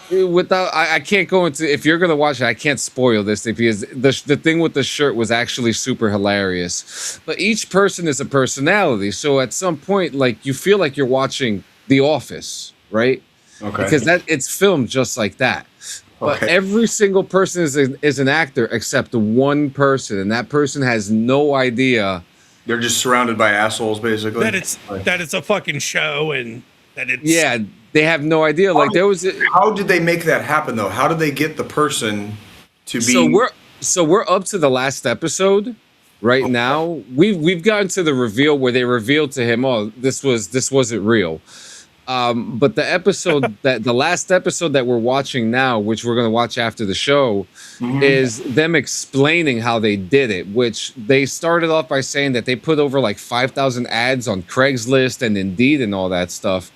I can't go into, if you're gonna watch it, I can't spoil this because the thing with the shirt was actually super hilarious. But each person is a personality, so at some point, like, you feel like you're watching The Office, right? Okay. Because it's filmed just like that. But every single person is an actor except one person, and that person has no idea. They're just surrounded by assholes, basically. That it's a fucking show, and that it's they have no idea. How did they make that happen, though? How did they get the person to be? So we're up to the last episode right now. We've gotten to the reveal where they revealed to him, oh, this wasn't real. But the episode the last episode that we're watching now, which we're going to watch after the show, is them explaining how they did it, which they started off by saying that they put over like 5,000 ads on Craigslist and Indeed and all that stuff.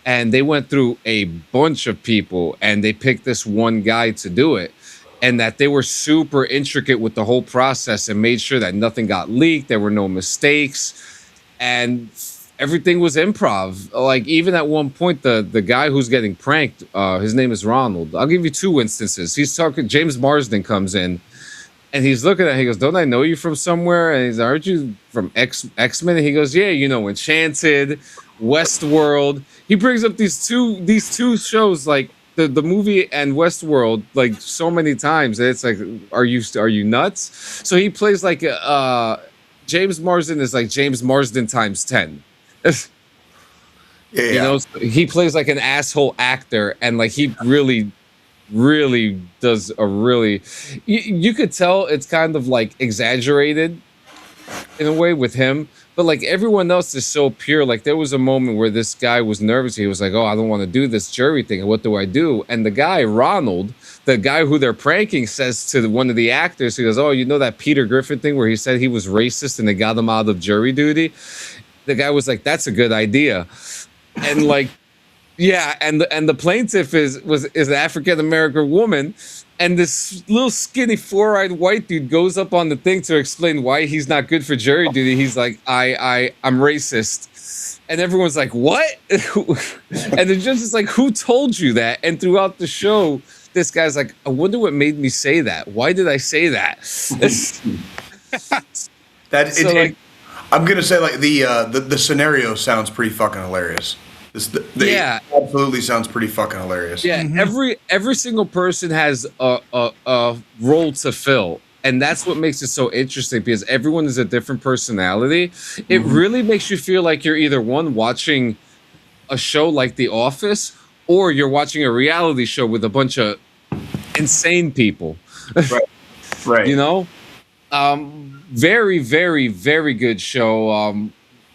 And they went through a bunch of people and they picked this one guy to do it. And that they were super intricate with the whole process and made sure that nothing got leaked. There were no mistakes. And everything was improv. Like, even at one point, the guy who's getting pranked, his name is Ronald. I'll give you two instances. He's talking, James Marsden comes in, and he's looking at him, he goes, don't I know you from somewhere? And he's like, aren't you from X-Men? And he goes, yeah, you know, Enchanted, Westworld. He brings up these two shows, like, the movie and Westworld, like, so many times. And it's like, are you nuts? So he plays like, James Marsden is like James Marsden times 10. You know, he plays like an asshole actor, and like he really does a really you could tell it's kind of like exaggerated in a way with him, but like everyone else is so pure. Like there was a moment where this guy was nervous. He was like, oh, I don't want to do this jury thing, and what do I do? And the guy Ronald, the guy who they're pranking, says to one of the actors, he goes, oh, you know that Peter Griffin thing where he said he was racist and they got him out of jury duty? The guy was like, that's a good idea. And like, yeah, and the plaintiff is an African-American woman, and this little skinny four-eyed white dude goes up on the thing to explain why he's not good for jury duty. He's like, I'm racist. And everyone's like, what? And the judge is like, who told you that? And throughout the show, this guy's like, I wonder what made me say that. Why did I say that? I'm gonna say, like, the scenario sounds pretty fucking hilarious. Yeah, absolutely sounds pretty fucking hilarious. Yeah, every single person has a role to fill, and that's what makes it so interesting, because everyone is a different personality. It really makes you feel like you're either watching a show like The Office, or you're watching a reality show with a bunch of insane people. Right. You know. Very, very, very good show.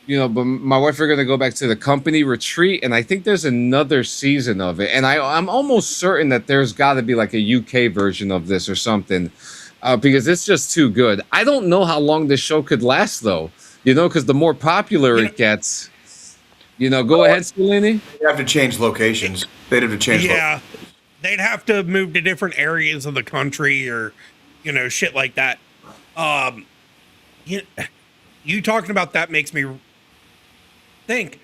You know, but my wife are going to go back to the company retreat, and I think there's another season of it. And I'm almost certain that there's got to be like a UK version of this or something, because it's just too good. I don't know how long this show could last, though, you know, because the more popular it gets, you know, go ahead, Scolini. They'd have to change locations. They'd have to change locations. They'd have to move to different areas of the country or, you know, shit like that. You talking about that makes me think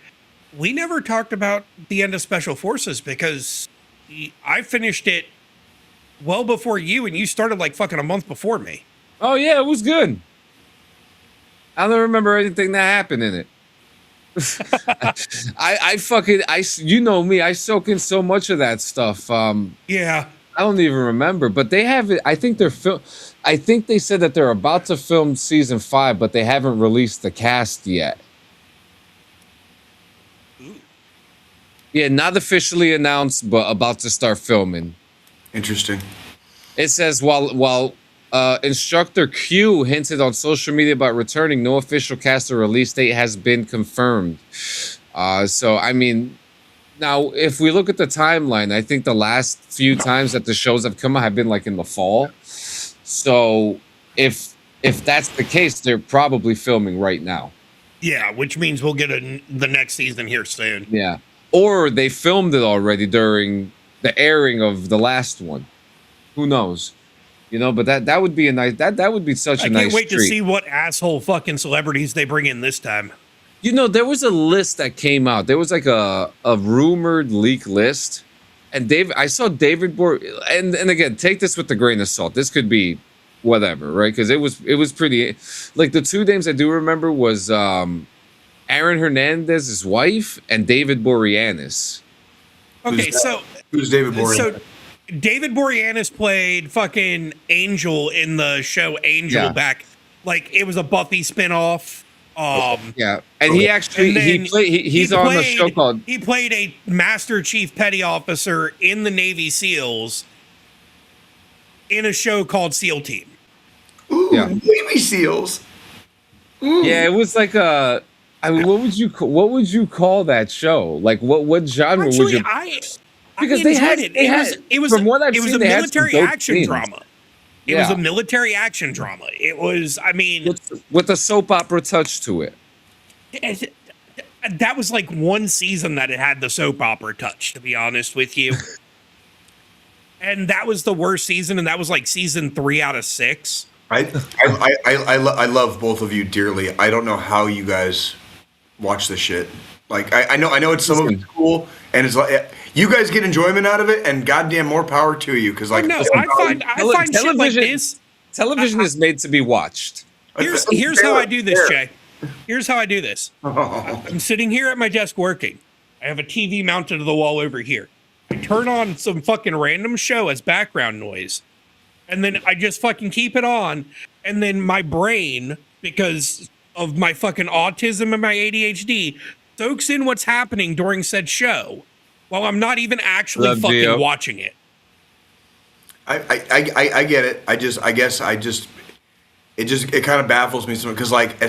we never talked about the end of Special Forces, because I finished it well before you, and you started like fucking a month before me. Oh yeah, it was good. I don't remember anything that happened in it. I you know me, I soak in so much of that stuff. Yeah. I don't even remember, but they have it. I think I think they said that they're about to film season 5, but they haven't released the cast yet. Ooh. Yeah, not officially announced, but about to start filming. Interesting. It says while instructor Q hinted on social media about returning, no official cast or release date has been confirmed. So I mean. Now, if we look at the timeline, I think the last few times that the shows have come out have been like in the fall. So if that's the case, they're probably filming right now. Yeah, which means we'll get the next season here soon. Yeah. Or they filmed it already during the airing of the last one. Who knows? You know, but that would be a nice that would be such a nice treat. I can't wait to see what asshole fucking celebrities they bring in this time. You know, there was a list that came out. There was like a rumored leak list, and I saw David and again, take this with a grain of salt. This could be whatever, right? Because it was pretty. Like the two names I do remember was Aaron Hernandez's wife and David Boreanaz. Okay, who's David Boreanaz? So David Boreanaz played fucking Angel in the show Angel back, like it was a Buffy spinoff. Yeah, and he actually he's on a show called. He played a Master Chief Petty Officer in the Navy SEALs in a show called SEAL Team. Ooh, Navy SEALs. Ooh. Yeah, it was like a. I mean, what would you call that show? Like, what genre would Actually, you? Because they had it was from what I've it was seen, a they had some military dope action scenes. drama. It was a military action drama. It was, I mean, with a soap opera touch to it. that was like one season that it had the soap opera touch, to be honest with you. And that was the worst season, and that was like season 3 out of 6. I love both of you dearly. I don't know how you guys watch this shit. Like I know it's some of it's cool, and it's like you guys get enjoyment out of it, and goddamn more power to you. Because like no, I find shit like this. Television is made to be watched. Here's how I do this, Jay. Here's how I do this. I'm sitting here at my desk working. I have a TV mounted to the wall over here. I turn on some fucking random show as background noise. And then I just fucking keep it on. And then my brain, because of my fucking autism and my ADHD, soaks in what's happening during said show while I'm not even actually fucking watching it. I get it. It kind of baffles me because like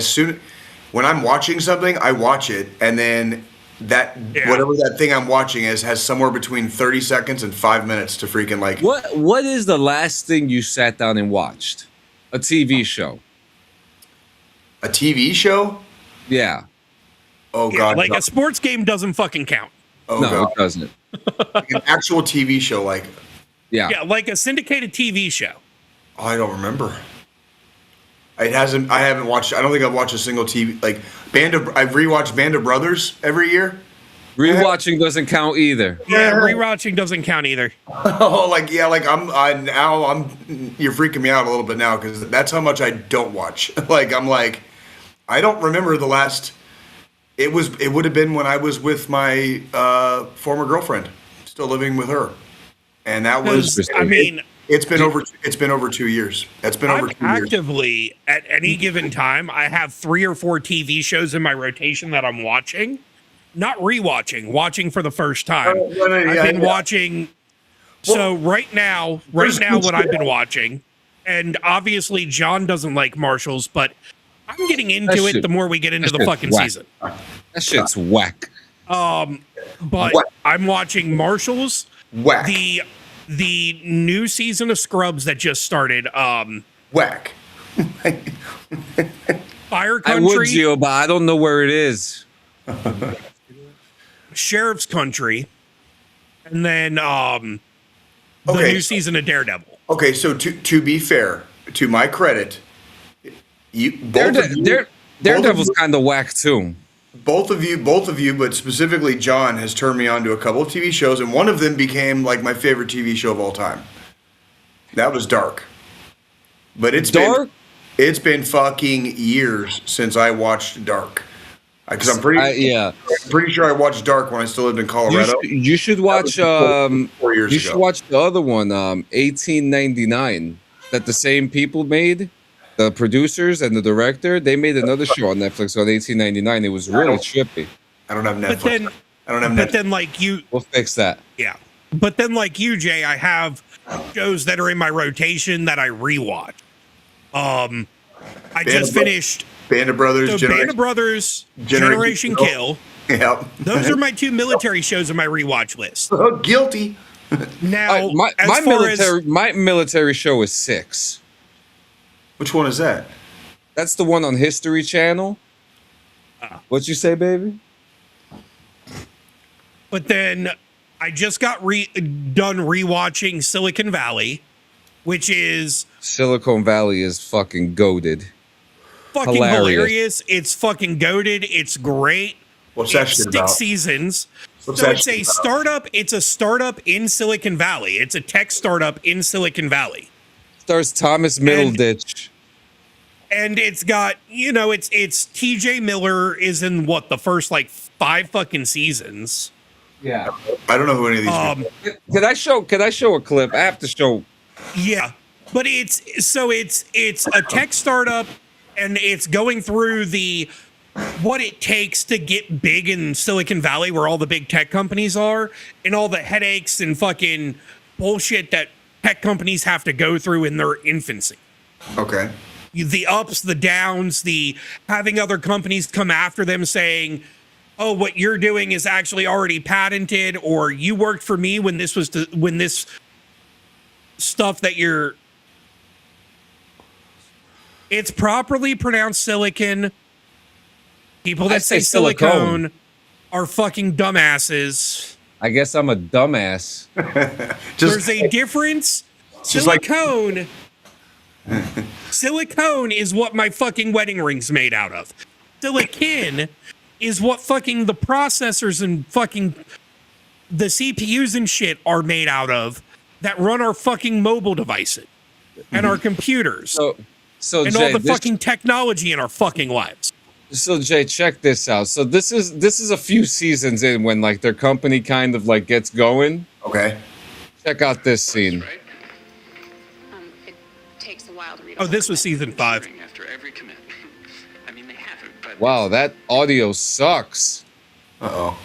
when I'm watching something, I watch it, and then whatever that thing I'm watching has somewhere between 30 seconds and 5 minutes to freaking like. What is the last thing you sat down and watched? A TV show. A TV show? Yeah. Oh God. Like a sports game doesn't fucking count. Oh no, God. It doesn't. Like an actual TV show, like. Yeah, like a syndicated TV show. Oh, I don't remember. I haven't watched. I don't think I've watched a single TV like I've rewatched Band of Brothers every year. Rewatching doesn't count either. Yeah, rewatching doesn't count either. Oh, like you're freaking me out a little bit now because that's how much I don't watch. I don't remember the last. It would have been when I was with my former girlfriend, still living with her, and that was. I mean. It's been over 2 years. It's been over 2 years. Actively, at any given time, I have 3 or 4 TV shows in my rotation that I'm watching. Not rewatching, watching for the first time. I've been watching. So right now, what I've been watching, and obviously John doesn't like Marshalls, but I'm getting into it the more we get into the fucking season. That shit's whack. But I'm watching Marshalls. Whack. The new season of Scrubs that just started. Whack. Fire Country. I would, Gio, but I don't know where it is. Sheriff's Country. And then the new season of Daredevil. Okay, so to be fair, to my credit, Daredevil's kind of whack too. Both of you, but specifically John has turned me on to a couple of TV shows, and one of them became like my favorite TV show of all time. That was Dark. But it's been fucking years since I watched Dark. Because I'm pretty sure I watched Dark when I still lived in Colorado. You should watch 4 years ago. should watch the other one, 1899, that the same people made. The producers and the director, they made another show on Netflix on 1899. It was really trippy. I don't have Netflix. But then, like you, we'll fix that. Yeah, but then, like you, Jay, I have shows that are in my rotation that I rewatch. I just finished Band of Brothers. So Band of Brothers, Generation Kill. Yep. Those are my 2 military shows on my rewatch list. Oh, guilty. Now, my military show is 6. Which one is that? That's the one on History Channel. What you say, baby? But then I just got done rewatching Silicon Valley, which is Silicon Valley is fucking goated. Fucking hilarious. It's fucking goated. It's great. What's that shit about? 6 seasons. It's a startup in Silicon Valley. It's a tech startup in Silicon Valley. Stars Thomas Middleditch. And it's got, it's TJ Miller is in the first 5 fucking seasons. Yeah. I don't know who any of these people. Can I show a clip? I have to show. Yeah. But it's a tech startup, and it's going through what it takes to get big in Silicon Valley, where all the big tech companies are, and all the headaches and fucking bullshit that tech companies have to go through in their infancy. Okay. the ups, the downs, the having other companies come after them saying, oh, what you're doing is actually already patented, or you worked for me when this was when this stuff that you're, it's properly pronounced silicon. People that say silicone are fucking dumbasses. I guess I'm a dumbass. There's a difference. Silicone. Silicone is what my fucking wedding ring's made out of. Silicon is what fucking the processors and fucking the CPUs and shit are made out of that run our fucking mobile devices and our computers. So and Jay, all the fucking technology in our fucking lives. So Jay, check this out. So this is a few seasons in when like their company kind of like gets going. Okay. Check out this scene. It takes a while to read. Oh, this was season 5. After every commit. I mean, they haven't, but Wow, that audio sucks. Uh-oh.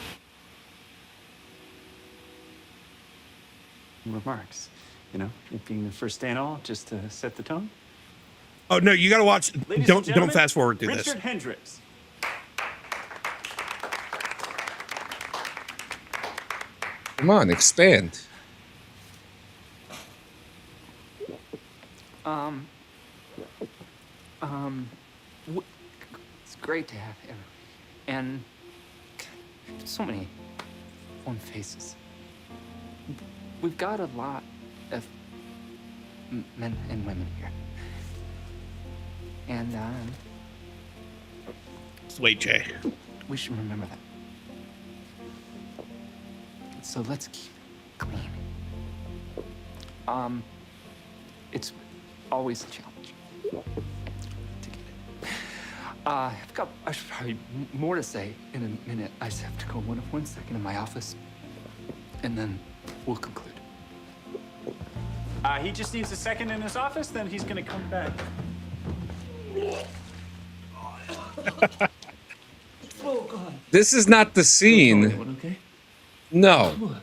remarks. You know, it being the first day and all, just to set the tone. Oh no, you got to watch. Ladies and Don't gentlemen, fast forward through Richard this. Hendricks. Come on, expand. It's great to have him. And so many fun faces. We've got a lot of men and women here. And Just wait, Jay. we should remember that. So let's keep it clean. It's always a challenge to get it. I should probably more to say in a minute. I just have to go 1 second in my office, and then we'll conclude. He just needs a second in his office, then he's gonna come back. This is not the scene. Everyone okay? No.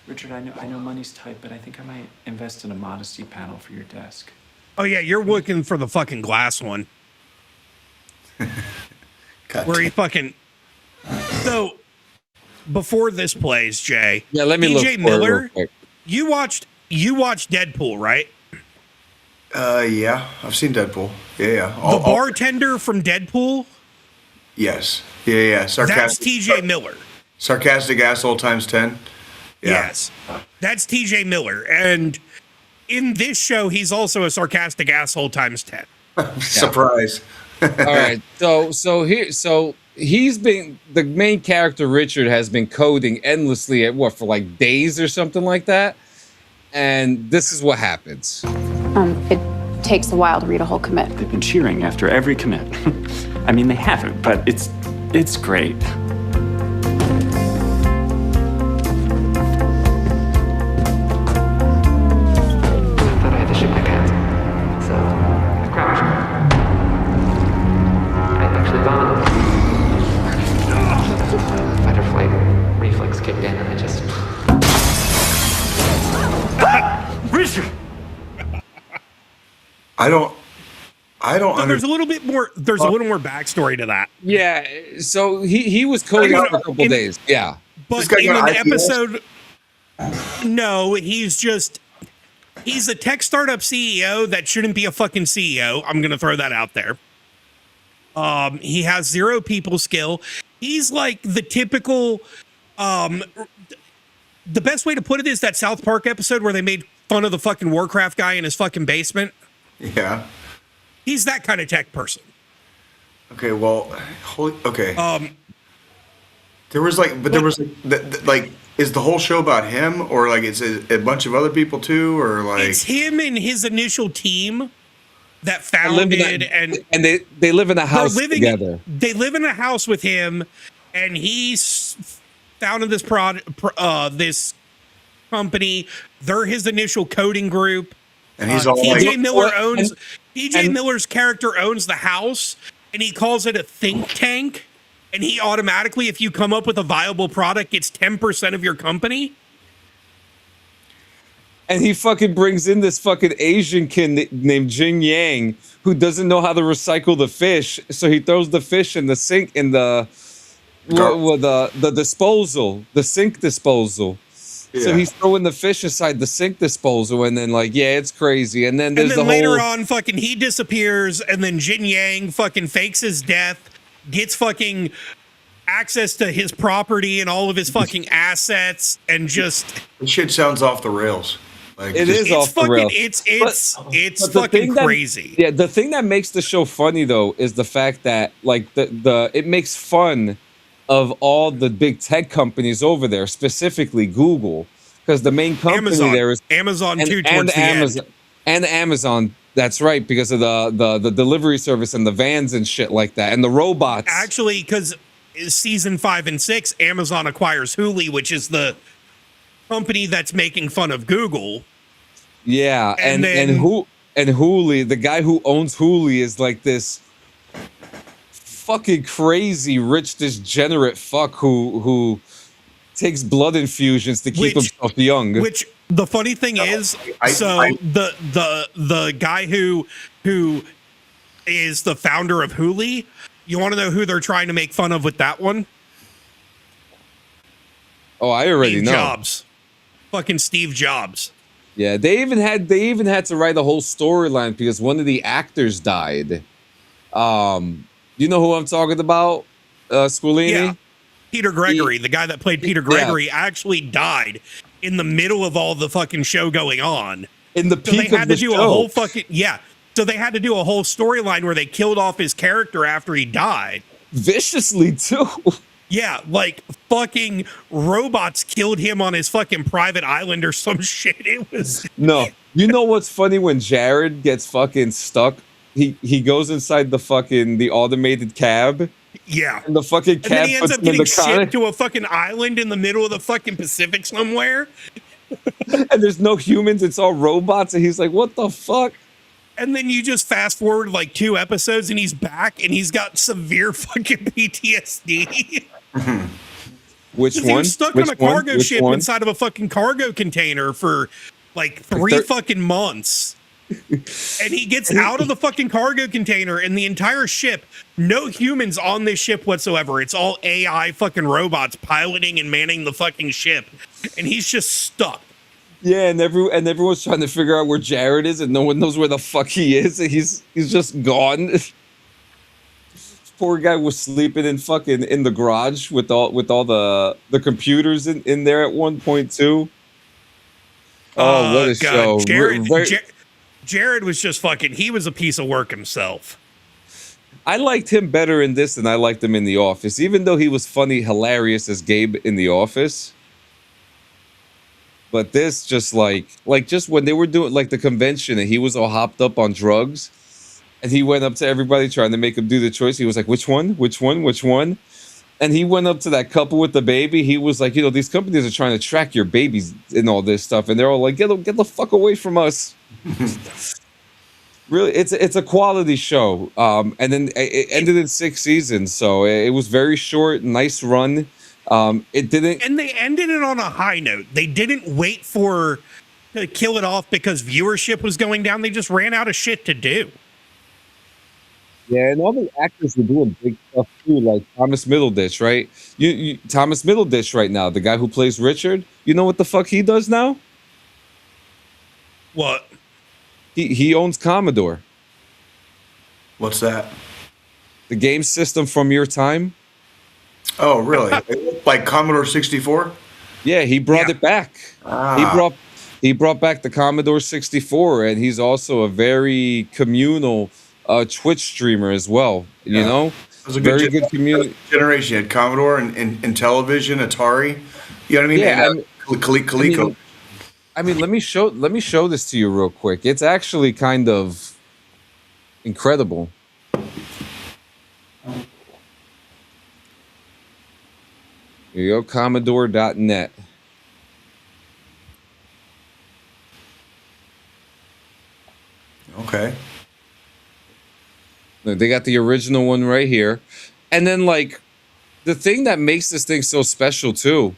Richard, I know money's tight, but I think I might invest in a modesty panel for your desk. Oh yeah, you're looking for the fucking glass one. Where he fucking. So before this plays, Jay. Yeah, let me look for it Miller. real quick. You watched Deadpool, right? Yeah, I've seen Deadpool. Yeah. The bartender from Deadpool. Yes. Yeah. That's Sarcastic. T.J. Miller. Sarcastic asshole times 10. Yeah. Yes, that's T.J. Miller, and in this show, he's also a sarcastic asshole times 10. Surprise. All right. So he's been the main character. Richard has been coding endlessly at for like days or something like that. And this is what happens. It takes a while to read a whole commit. They've been cheering after every commit. I mean, they haven't, but it's great. I don't So there's a little bit more. There's a little more backstory to that. Yeah. So he was coding for a couple days. Yeah. But guy in got an IPS? episode, no, he's a tech startup CEO that shouldn't be a fucking CEO. I'm gonna throw that out there. He has 0 people skill. He's like the typical. The best way to put it is that South Park episode where they made fun of the fucking Warcraft guy in his fucking basement. Yeah. He's that kind of tech person. Okay. Well. Okay. There was like, but there was like, is the whole show about him, or like it's a bunch of other people too, or like It's him and his initial team that founded and they live in a house together. They live in a house with him, and he's founded this this company. They're his initial coding group. and he's all TJ like, Miller owns TJ Miller's character owns the house, and he calls it a think tank. And he automatically, if you come up with a viable product, gets 10% of your company. And he fucking brings in this fucking Asian kid named Jin Yang who doesn't know how to recycle the fish, so he throws the fish in the sink in the disposal, the sink disposal. Yeah. So he's throwing the fish inside the sink disposal, and then like, yeah, it's crazy. And then there's and then the later whole on, fucking he disappears, and then Jin Yang fucking fakes his death, gets fucking access to his property and all of his fucking assets, and just This shit sounds off the rails. Like, It just- is off the rails. It's But the fucking thing that- crazy. Yeah, the thing that makes the show funny though is the fact that like the it makes fun of all the big tech companies over there, specifically Google, because the main company there is Amazon too, towards the Amazon end. and Amazon. That's right, because of the delivery service and the vans and shit like that, and the robots. Actually, because season 5 and 6, Amazon acquires Hulu, which is the company that's making fun of Google. Yeah, And then- and Hulu, the guy who owns Hulu is like this fucking crazy rich degenerate fuck who takes blood infusions to keep himself young. Which the funny thing is, the guy who is the founder of Hulu, you want to know who they're trying to make fun of with that one? Oh, I already Steve know. Jobs. Fucking Steve Jobs. Yeah, they even had to write a whole storyline because one of the actors died. You know who I'm talking about, Squilini? Yeah. Peter Gregory, the guy that played Peter Gregory, actually died in the middle of all the fucking show going on. In the So they peak of had the to do show. a whole fucking So they had to do a whole storyline where they killed off his character after he died. Viciously too. Yeah, like fucking robots killed him on his fucking private island or some shit. It was No. You know what's funny when Jared gets fucking stuck? He goes inside the automated cab. Yeah. And the fucking And then cab he ends puts up him in getting the car. shipped to a fucking island in the middle of the fucking Pacific somewhere. And there's no humans, it's all robots, and he's like, what the fuck? And then you just fast forward like 2 episodes and he's back and he's got severe fucking PTSD. Which He one? was stuck Which on a one? cargo Which ship one? inside of a fucking cargo container for like 3 fucking months. And he gets out of the fucking cargo container and the entire ship, no humans on this ship whatsoever. It's all AI fucking robots piloting and manning the fucking ship. And he's just stuck. Yeah, and everyone's trying to figure out where Jared is, and no one knows where the fuck he is. And he's just gone. Poor guy was sleeping in the garage with all the computers in there at one point too. Oh, what a show! Jared was just fucking. He was a piece of work himself. I liked him better in this than I liked him in The Office, even though he was funny, hilarious as Gabe in The Office. But this just just when they were doing like the convention and he was all hopped up on drugs and he went up to everybody trying to make him do the choice. He was like, which one? Which one? Which one? And he went up to that couple with the baby. He was like, these companies are trying to track your babies and all this stuff. And they're all like, get the fuck away from us. Really, it's a quality show. And then it ended in 6 seasons. So it was very short, nice run. It didn't, and they ended it on a high note. They didn't wait to kill it off because viewership was going down. They just ran out of shit to do. Yeah, and all the actors were doing big stuff too, like Thomas Middleditch, right? Thomas Middleditch right now, the guy who plays Richard. You know what the fuck he does now? What? He owns Commodore. What's that? The game system from your time. Oh, really? Like Commodore 64? Yeah, he brought it back. Ah. He brought back the Commodore 64, and he's also a very communal Twitch streamer as well. You know, It was a very good community generation. You had Commodore and television, Atari. You know what I mean? Yeah, And, Coleco. I mean, let me show this to you real quick. It's actually kind of incredible. Here you go, Commodore.net. Okay. Look, they got the original one right here. And then, like, the thing that makes this thing so special, too,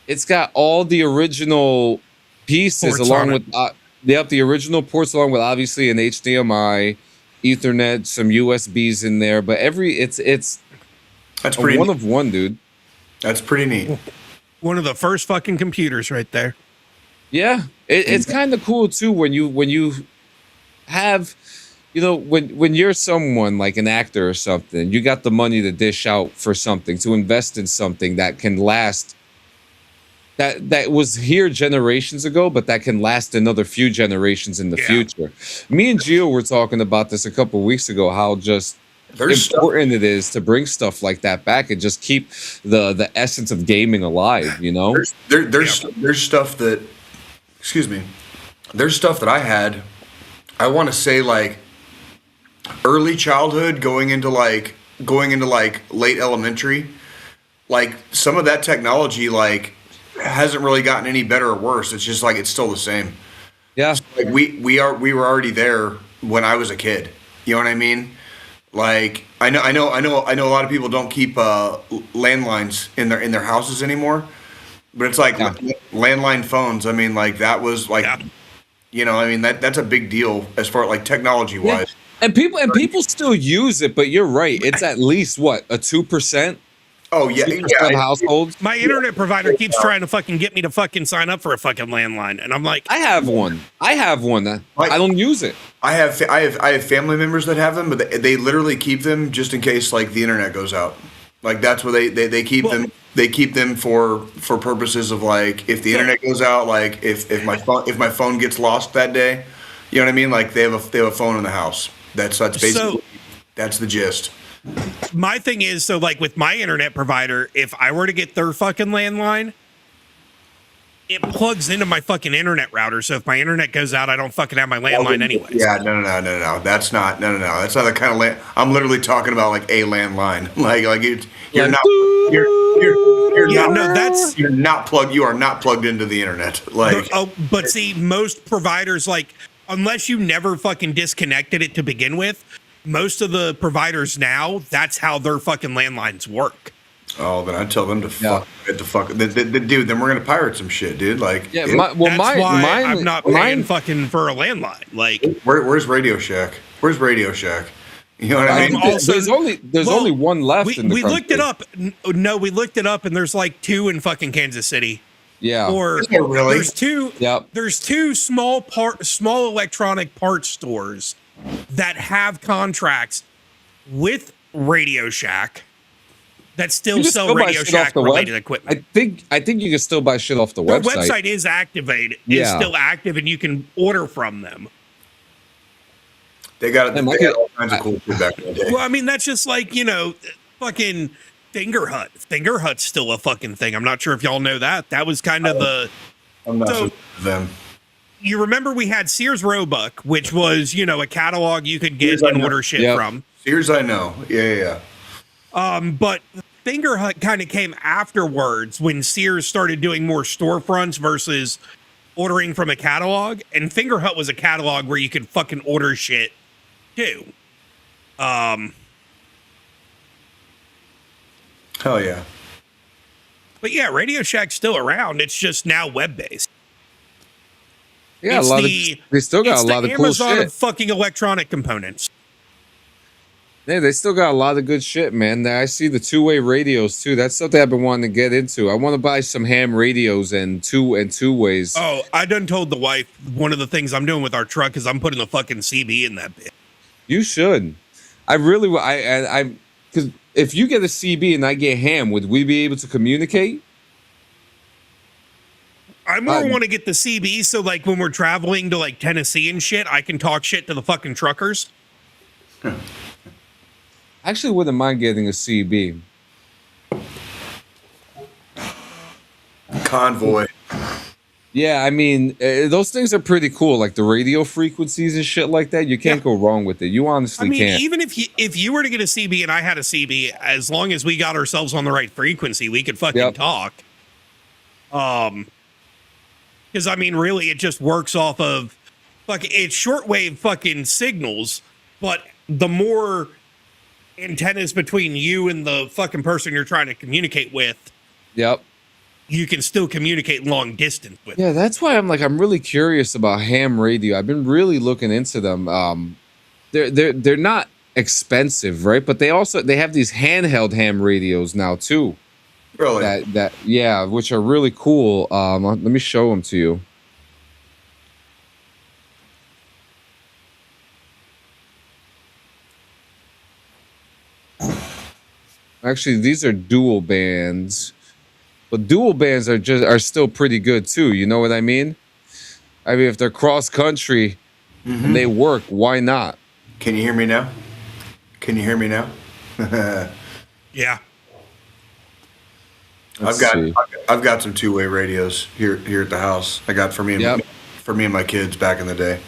it's got all the original pieces Ports along on with the original ports, along with obviously an HDMI, Ethernet, some USBs in there. But it's That's a pretty one neat. of one, dude. That's pretty neat. One of the first fucking computers right there. Yeah, it's kind of cool too when you have, when you're someone like an actor or something, you got the money to dish out for something, to invest in something that can last. That was here generations ago, but that can last another few generations in the future. Me and Gio were talking about this a couple of weeks ago, how just important it is to bring stuff like that back and just keep the essence of gaming alive. There's stuff that, excuse me, there's stuff that I had. I want to say like early childhood, going into like late elementary. Like some of that technology, like, hasn't really gotten any better or worse. It's just like it's still the same. Yeah, so, like we were already there when I was a kid. You know what I mean? Like I know a lot of people don't keep landlines in their houses anymore, but it's like landline phones. I mean, like that was like, I mean that's a big deal as far as like technology wise. Yeah. And people still use it, but you're right. It's at least what, a 2%. Oh yeah, of households. My internet provider keeps trying to fucking get me to fucking sign up for a fucking landline, and I'm like, I have one. I don't use it. I have family members that have them, but they literally keep them just in case like the internet goes out. Like that's where they keep them. They keep them for purposes of like if the internet goes out, like if my phone gets lost that day, you know what I mean? Like they have a phone in the house. That's basically that's the gist. My thing is, so like with my internet provider, if I were to get their fucking landline, it plugs into my fucking internet router. So if my internet goes out, I don't fucking have my landline anyways. Yeah, no. That's not That's not the kind of land. I'm literally talking about like a landline. Like you're not. You're not plugged. You are not plugged into the internet. Like but see, most providers, like unless you never fucking disconnected it to begin with. Most of the providers now, that's how their fucking landlines work. Oh, then I tell them to fuck. Dude, then we're gonna pirate some shit, dude. Like, that's why I'm not paying fucking for a landline. Like, where's Radio Shack? Where's Radio Shack? You know what I mean? Also, there's only one left. We looked it up. No, we looked it up, and there's like 2 in fucking Kansas City. Yeah. Or really? There's 2. Yep. There's 2 small electronic parts stores that have contracts with Radio Shack that still sell Radio Shack related equipment. I think you can still buy shit off the website. The website is activated. It's still active, and you can order from them. They got all kinds of cool shit back in the day. Well, I mean, that's just like, fucking Finger Hut. Finger Hut's still a fucking thing. I'm not sure if y'all know that. That was kind of I'm not so them. You remember we had Sears Roebuck, which was, a catalog you could get and order shit from. Sears, I know. Yeah. But Finger Hut kind of came afterwards when Sears started doing more storefronts versus ordering from a catalog. And Finger Hut was a catalog where you could fucking order shit too. Hell yeah. But yeah, Radio Shack's still around. It's just now web-based. Yeah, they still got a lot of cool Amazon shit. Of fucking electronic components. Yeah, they still got a lot of good shit, man. I see the 2-way radios too. That's something I've been wanting to get into. I want to buy some ham radios and two ways. Oh, I done told the wife one of the things I'm doing with our truck is I'm putting a fucking CB in that bit. You should. I really, because if you get a CB and I get ham, would we be able to communicate? I more want to get the CB so like when we're traveling to like Tennessee and shit, I can talk shit to the fucking truckers. I actually wouldn't mind getting a CB. Convoy. Yeah, I mean, those things are pretty cool. Like the radio frequencies and shit like that. You can't go wrong with it. You honestly can't. Even if you were to get a CB and I had a CB, as long as we got ourselves on the right frequency, we could fucking talk. Because I mean, really, it just works off of it's shortwave fucking signals, but the more antennas between you and the fucking person you're trying to communicate with. Yep. you can still communicate long distance with. Yeah, that's why I'm really curious about ham radio. I've been really looking into them. They're not expensive, right? But they have these handheld ham radios now too. Really? Yeah, which are really cool. Let me show them to you. Actually, these are dual bands, but dual bands are still pretty good too. You know what I mean? I mean, if they're cross country and they work, why not? Can you hear me now? Can you hear me now? Yeah. I've got some two-way radios here at the house. I got for me and my kids back in the day.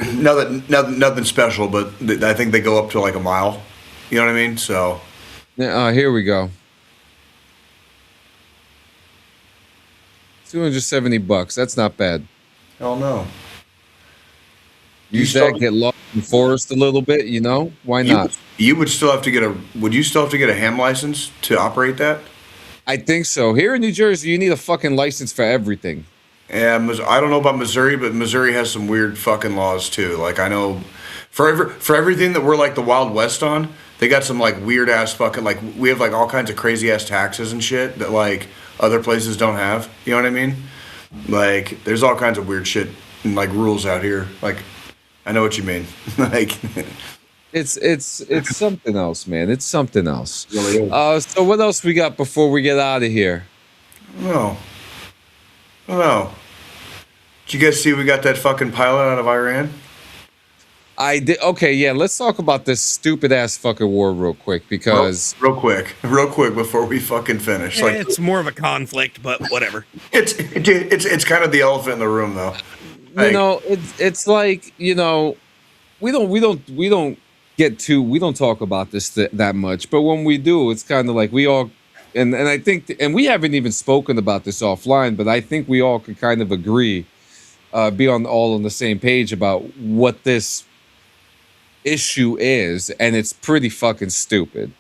Nothing special, but I think they go up to like a mile. You know what I mean? So. Yeah. Here we go. $270. That's not bad. Hell no. Use that, get lost in the forest a little bit, you know? Why not? You would still have to get a ham license to operate that? I think so. Here in New Jersey, you need a fucking license for everything. Yeah, I don't know about Missouri, but Missouri has some weird fucking laws too. Like I know for everything that we're like the Wild West on, they got some like weird ass fucking like we have like all kinds of crazy ass taxes and shit that like other places don't have. You know what I mean? Like there's all kinds of weird shit and like rules out here. Like I know what you mean. Like it's something else, man. It's something else. It really is. So what else we got before we get out of here? I don't know. Did you guys see we got that fucking pilot out of Iran? I did. Okay, yeah. Let's talk about this stupid ass fucking war real quick because real quick before we fucking finish. Like It's more of a conflict, but whatever. It's kind of the elephant in the room, though. You know, it's like, you know, we don't talk about this that much, but when we do, it's kind of like we all. And I think, and we haven't even spoken about this offline, but I think we all could kind of agree, be all on the same page about what this issue is, and it's pretty fucking stupid.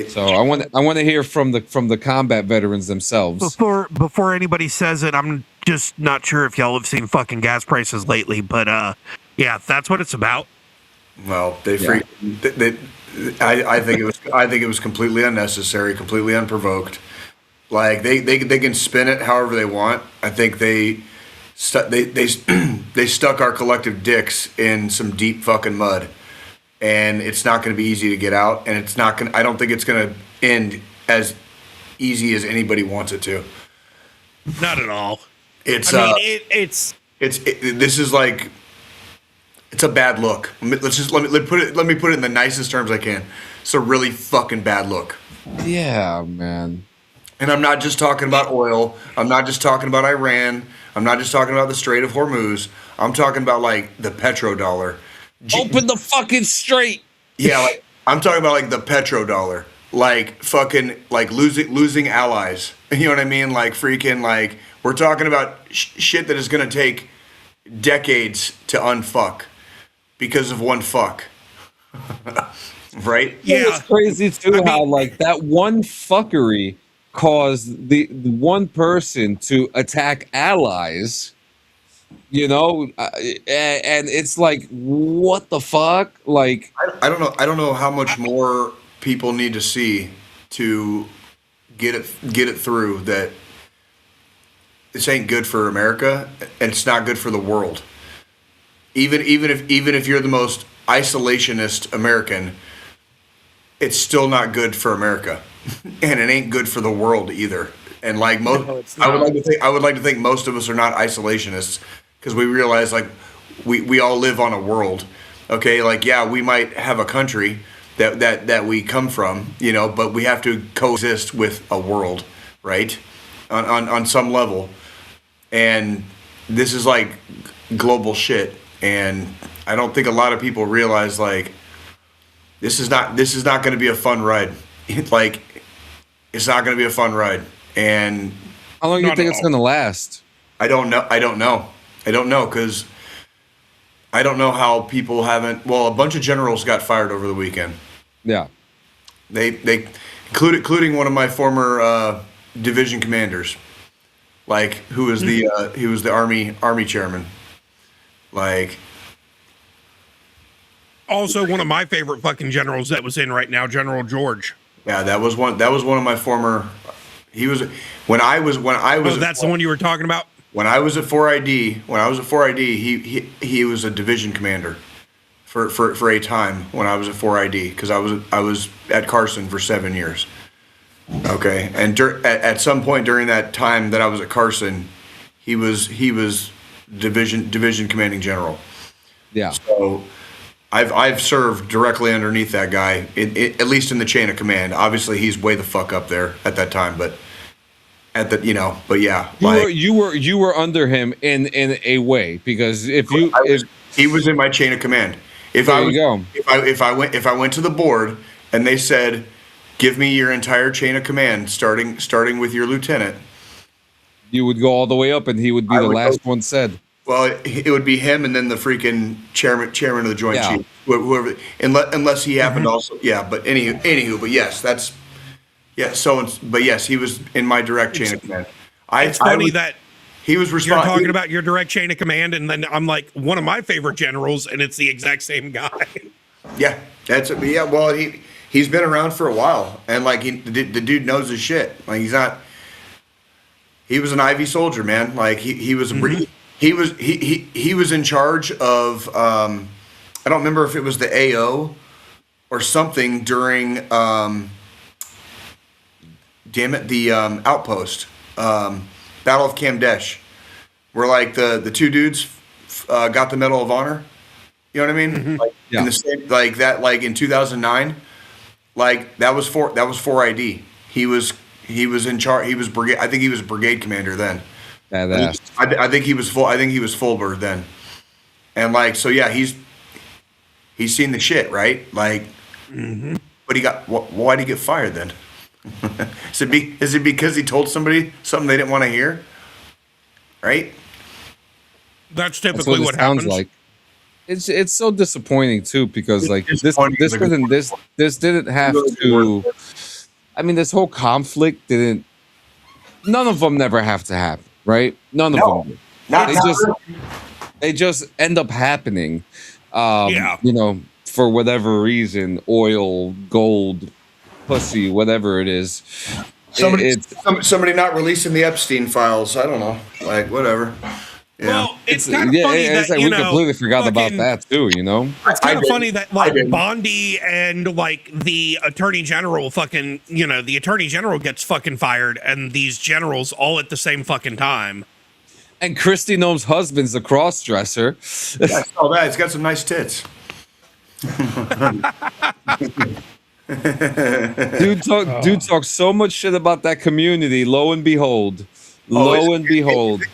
So I want to hear from the combat veterans themselves. Before anybody says it, I'm just not sure if y'all have seen fucking gas prices lately, but yeah, that's what it's about. Well, I think it was completely unnecessary, completely unprovoked. Like they can spin it however they want. I think they stuck our collective dicks in some deep fucking mud, and it's not going to be easy to get out. And it's not going. I don't think it's going to end as easy as anybody wants it to. Not at all. It's. This is like. It's a bad look. Let me put it in the nicest terms I can. It's a really fucking bad look. Yeah, man. And I'm not just talking about oil. I'm not just talking about Iran. I'm not just talking about the Strait of Hormuz. I'm talking about like the petrodollar. Open the fucking strait. Yeah, like I'm talking about like the petrodollar. Like fucking like losing allies. You know what I mean? Like freaking like we're talking about shit that is gonna take decades to unfuck. Because of one fuck. Right? Yeah. It's crazy too how like that one fuckery caused the one person to attack allies, you know, and it's like, what the fuck? Like I don't know how much more people need to see to get it through that this ain't good for America and it's not good for the world. Even if you're the most isolationist American, it's still not good for America, and it ain't good for the world either. And like most, I would like to think most of us are not isolationists because we realize like we all live on a world. Okay, like yeah, we might have a country that we come from, you know, but we have to coexist with a world, right? On some level, and this is like global shit. And I don't think a lot of people realize like this is not going to be a fun ride. Like it's not going to be a fun ride. And how long do you think it's going to last? I don't know because I don't know how people haven't. Well, a bunch of generals got fired over the weekend. Yeah, they including one of my former division commanders. Like who was the army chairman. Like also one of my favorite fucking generals that was in right now, General George. Yeah, that was one of my former. He was when I was. Oh, that's the one you were talking about. When I was at 4ID, he was a division commander for a time when I was at 4ID because I was at Carson for 7 years. Okay, and at some point during that time that I was at Carson, he was division commanding general. Yeah. So I've served directly underneath that guy, at least in the chain of command. Obviously, he's way the fuck up there at that time, but but yeah, you were under him in a way because he was in my chain of command. If I went to the board and they said, "Give me your entire chain of command, starting with your lieutenant," you would go all the way up, and he would be the last one said. Well, it would be him, and then the freaking chairman of the Joint Chiefs, whoever, unless he happened to also. Yeah, but anywho, but yes, that's. Yeah, but yes, he was in my direct chain of command. It's funny that he was responsible. You're talking about your direct chain of command, and then I'm like one of my favorite generals, and it's the exact same guy. Yeah, well, he's been around for a while, and like the dude knows his shit. Like he's not. He was an Ivy soldier, man. Like he was he was in charge of. I don't remember if it was the AO or something during. The outpost, Battle of Kamdesh, where like the two dudes got the Medal of Honor. You know what I mean? Mm-hmm. Like in the same like that, like in 2009, like that was 4ID. He was in charge. He was brigade. I think he was brigade commander then. I think he was full. I think he was full bird then. And like so, yeah, he's seen the shit, right? Like, but why did he get fired then? Is it because he told somebody something they didn't want to hear? Right? That's typically what happens. Like. It's so disappointing too because like this didn't have to. I mean, this whole conflict didn't. None of them never have to happen, right? None of them. They just end up happening. You know, for whatever reason, oil, gold. Pussy, whatever it is. Somebody not releasing the Epstein files. I don't know. Like, whatever. Yeah. Well, it's kind of funny that, we completely forgot about that, too, you know? It's kind of funny that, like, Bondi and, like, the Attorney General fucking, the Attorney General gets fucking fired, and these generals all at the same fucking time. And Kristi Noem's husband's a cross-dresser. Yeah, I saw that. He's got some nice tits. Dude talks so much shit about that community. Lo and behold, isn't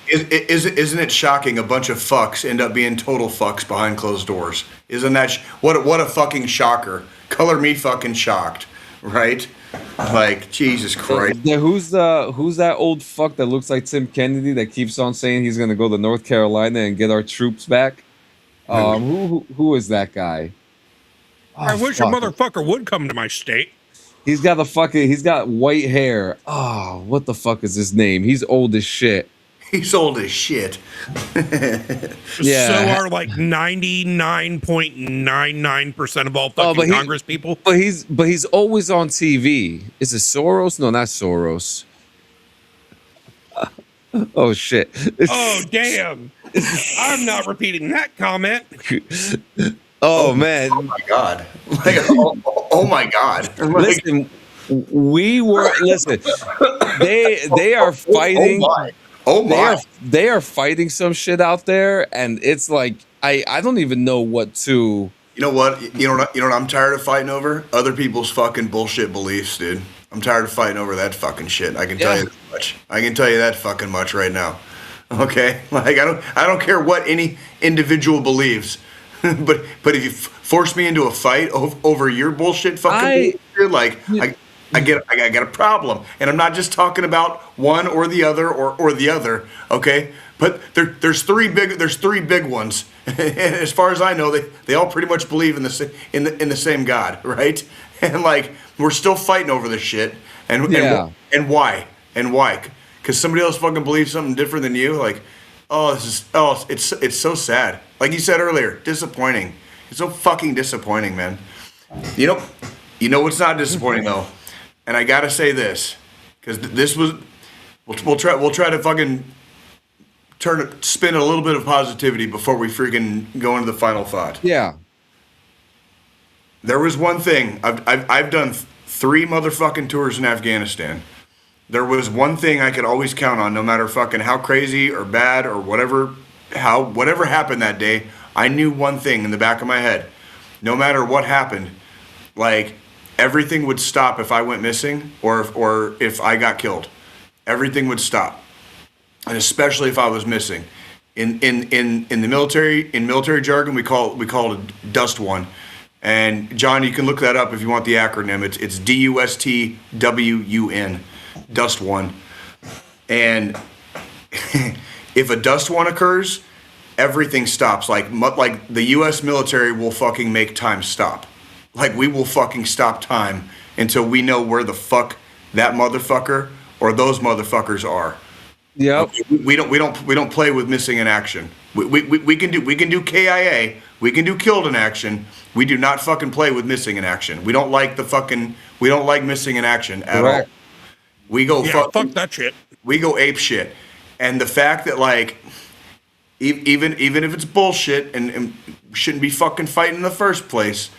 it shocking? A bunch of fucks end up being total fucks behind closed doors. Isn't that what a fucking shocker? Color me fucking shocked, right? Like Jesus Christ. Who's that old fuck that looks like Tim Kennedy that keeps on saying he's gonna go to North Carolina and get our troops back? Who is that guy? I wish a motherfucker would come to my state. He's got white hair. Oh, what the fuck is his name? He's old as shit. He's old as shit. Yeah. So are like 99.99% of all fucking Congress people. But he's always on TV. Is it Soros? No, not Soros. Oh shit. Oh damn. I'm not repeating that comment. Oh man! Oh my god! Like, oh my god! Listen, listen. They are fighting. Oh my! They are fighting some shit out there, and it's like I don't even know what to. You know what? You know what I'm tired of fighting over? Other people's fucking bullshit beliefs, dude. I'm tired of fighting over that fucking shit. I can tell you that much. I can tell you that fucking much right now. Okay? Like I don't care what any individual believes. but if you force me into a fight over your bullshit fucking bullshit, like I get a problem, and I'm not just talking about one or the other or the other, okay? But there's three big ones, and as far as I know, they all pretty much believe in the same God, right? And like we're still fighting over this shit, and why? And why? Because somebody else fucking believes something different than you. Like, it's so sad. Like you said earlier, disappointing. It's so fucking disappointing, man. You know what's not disappointing though, and I gotta say this, because this was, we'll try to fucking spin a little bit of positivity before we freaking go into the final thought. Yeah. There was one thing. I've done 3 motherfucking tours in Afghanistan. There was one thing I could always count on, no matter fucking how crazy or bad or whatever happened that day. I knew one thing in the back of my head. No matter what happened, like, everything would stop if I went missing or if I got killed. Everything would stop. And especially if I was missing. In the military jargon, we call it Dust One. And John, you can look that up if you want the acronym. It's DUSTWUN, Dust One. And if a Dust One occurs, everything stops. Like the U.S. military will fucking make time stop. Like, we will fucking stop time until we know where the fuck that motherfucker or those motherfuckers are. Yeah. Okay? We don't play with missing in action. We can do KIA. We can do killed in action. We do not fucking play with missing in action. We don't like missing in action at all. We go fuck that shit. We go ape shit. And the fact that, like, even if it's bullshit and shouldn't be fucking fighting in the first place,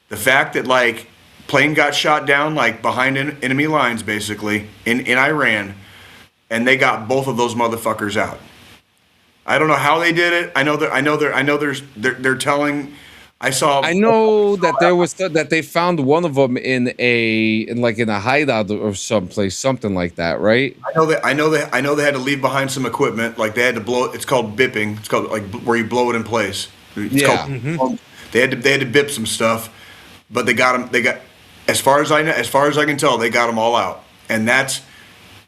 the fact that, like, plane got shot down, like, behind enemy lines, basically in Iran, and they got both of those motherfuckers out. I don't know how they did it. They're telling. I know that there was that they found one of them in a hideout or someplace, something like that, right? I know they had to leave behind some equipment. Like, they had to blow. It's called bipping. It's called, like, where you blow it in place. They had to bip some stuff, but they got them. They got, as far as I can tell, they got them all out. And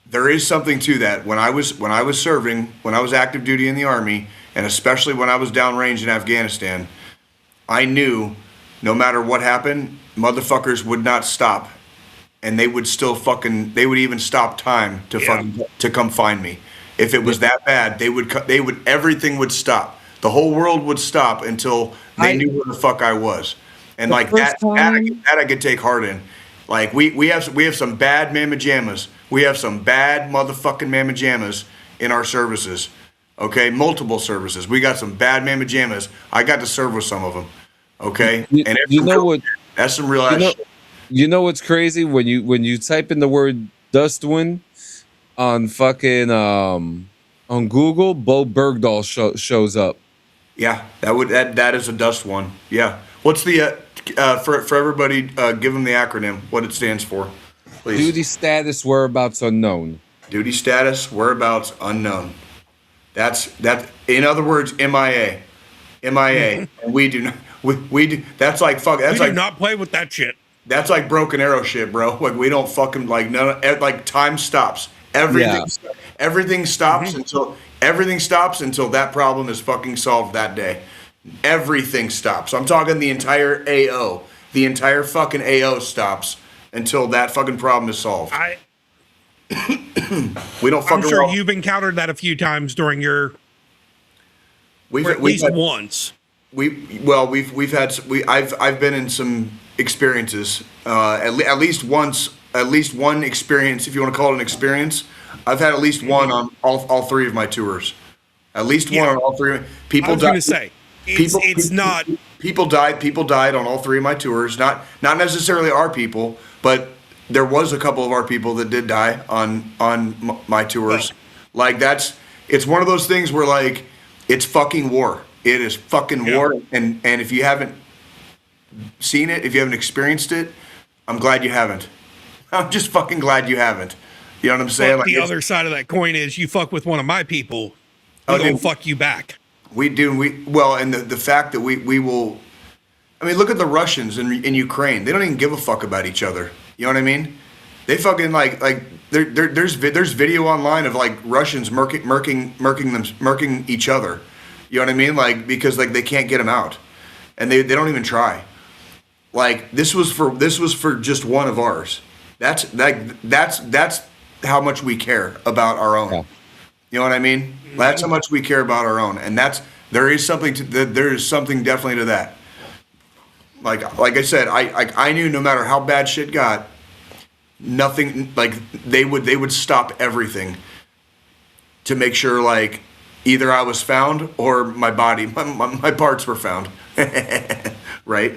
there is something to that. When I was serving, when I was active duty in the Army, and especially when I was downrange in Afghanistan, I knew no matter what happened, motherfuckers would not stop, and they would still they would even stop time to come find me. If it was that bad, everything would stop. The whole world would stop until they knew where the fuck I was. And, like, that I could take heart in. Like, we have some bad mamma jammas. We have some bad motherfucking mamma jammas in our services. Okay, multiple services. We got some bad mamma jammas. I got to serve with some of them. Okay, and that's some real ass shit. You know what's crazy? When you type in the word Dustwind on fucking on Google, Bo Bergdahl shows up. Yeah, that is a Dust One. Yeah. What's the for everybody? Give them the acronym. What it stands for, please. Duty status, whereabouts unknown. Duty status, whereabouts unknown. That's in other words, MIA. And we do not. We do. That's like fuck. That's we like do not play with that shit. That's like broken arrow shit, bro. Like, we don't fucking, like, none. Like, time stops. Everything stops until that problem is fucking solved that day. Everything stops. I'm talking the entire AO. The entire fucking AO stops until that fucking problem is solved. We don't fucking. I'm sure you've encountered that a few times during your. At least once. I've been in some experiences. At least one experience, if you want to call it an experience. I've had at least one on all 3 of my tours. At least one on all 3. People. I was going to say it's not. People died on all 3 of my tours. Not necessarily our people, but there was a couple of our people that did die on my tours. Like, it's one of those things where, like, it's fucking war. It is fucking war. And if you haven't seen it, if you haven't experienced it, I'm glad you haven't. I'm just fucking glad you haven't. You know what I'm saying? Like, the other side of that coin is, you fuck with one of my people, we're gonna fuck you back. We do. And the fact that we will. I mean, look at the Russians in Ukraine. They don't even give a fuck about each other. You know what I mean? They fucking like there's video online of, like, Russians murking each other. You know what I mean? Like, because, like, they can't get them out, and they don't even try. Like, this was for just one of ours. That's how much we care about our own. Yeah. You know what I mean? That's how much we care about our own, and there is something definitely to that. Like I said, I knew no matter how bad shit got, nothing, like they would stop everything to make sure, like, either I was found or my body, my parts were found. Right?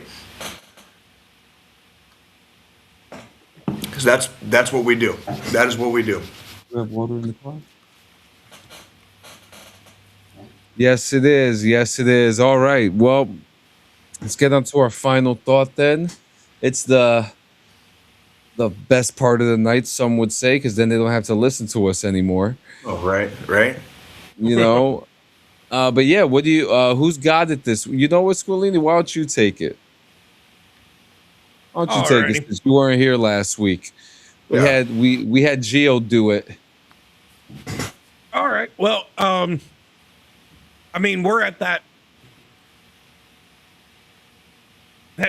Because that's what we do. That is what we do. You have water in the car? Yes, it is. Yes, it is. All right. Well, let's get on to our final thought then. It's the best part of the night, some would say, because then they don't have to listen to us anymore. Oh, right. You know. But yeah, what do you? Who's got it this? You know what, Squillini? Why don't you take it? Why don't you take it since you weren't here last week? We had Gio do it. All right. Well, I mean, we're at that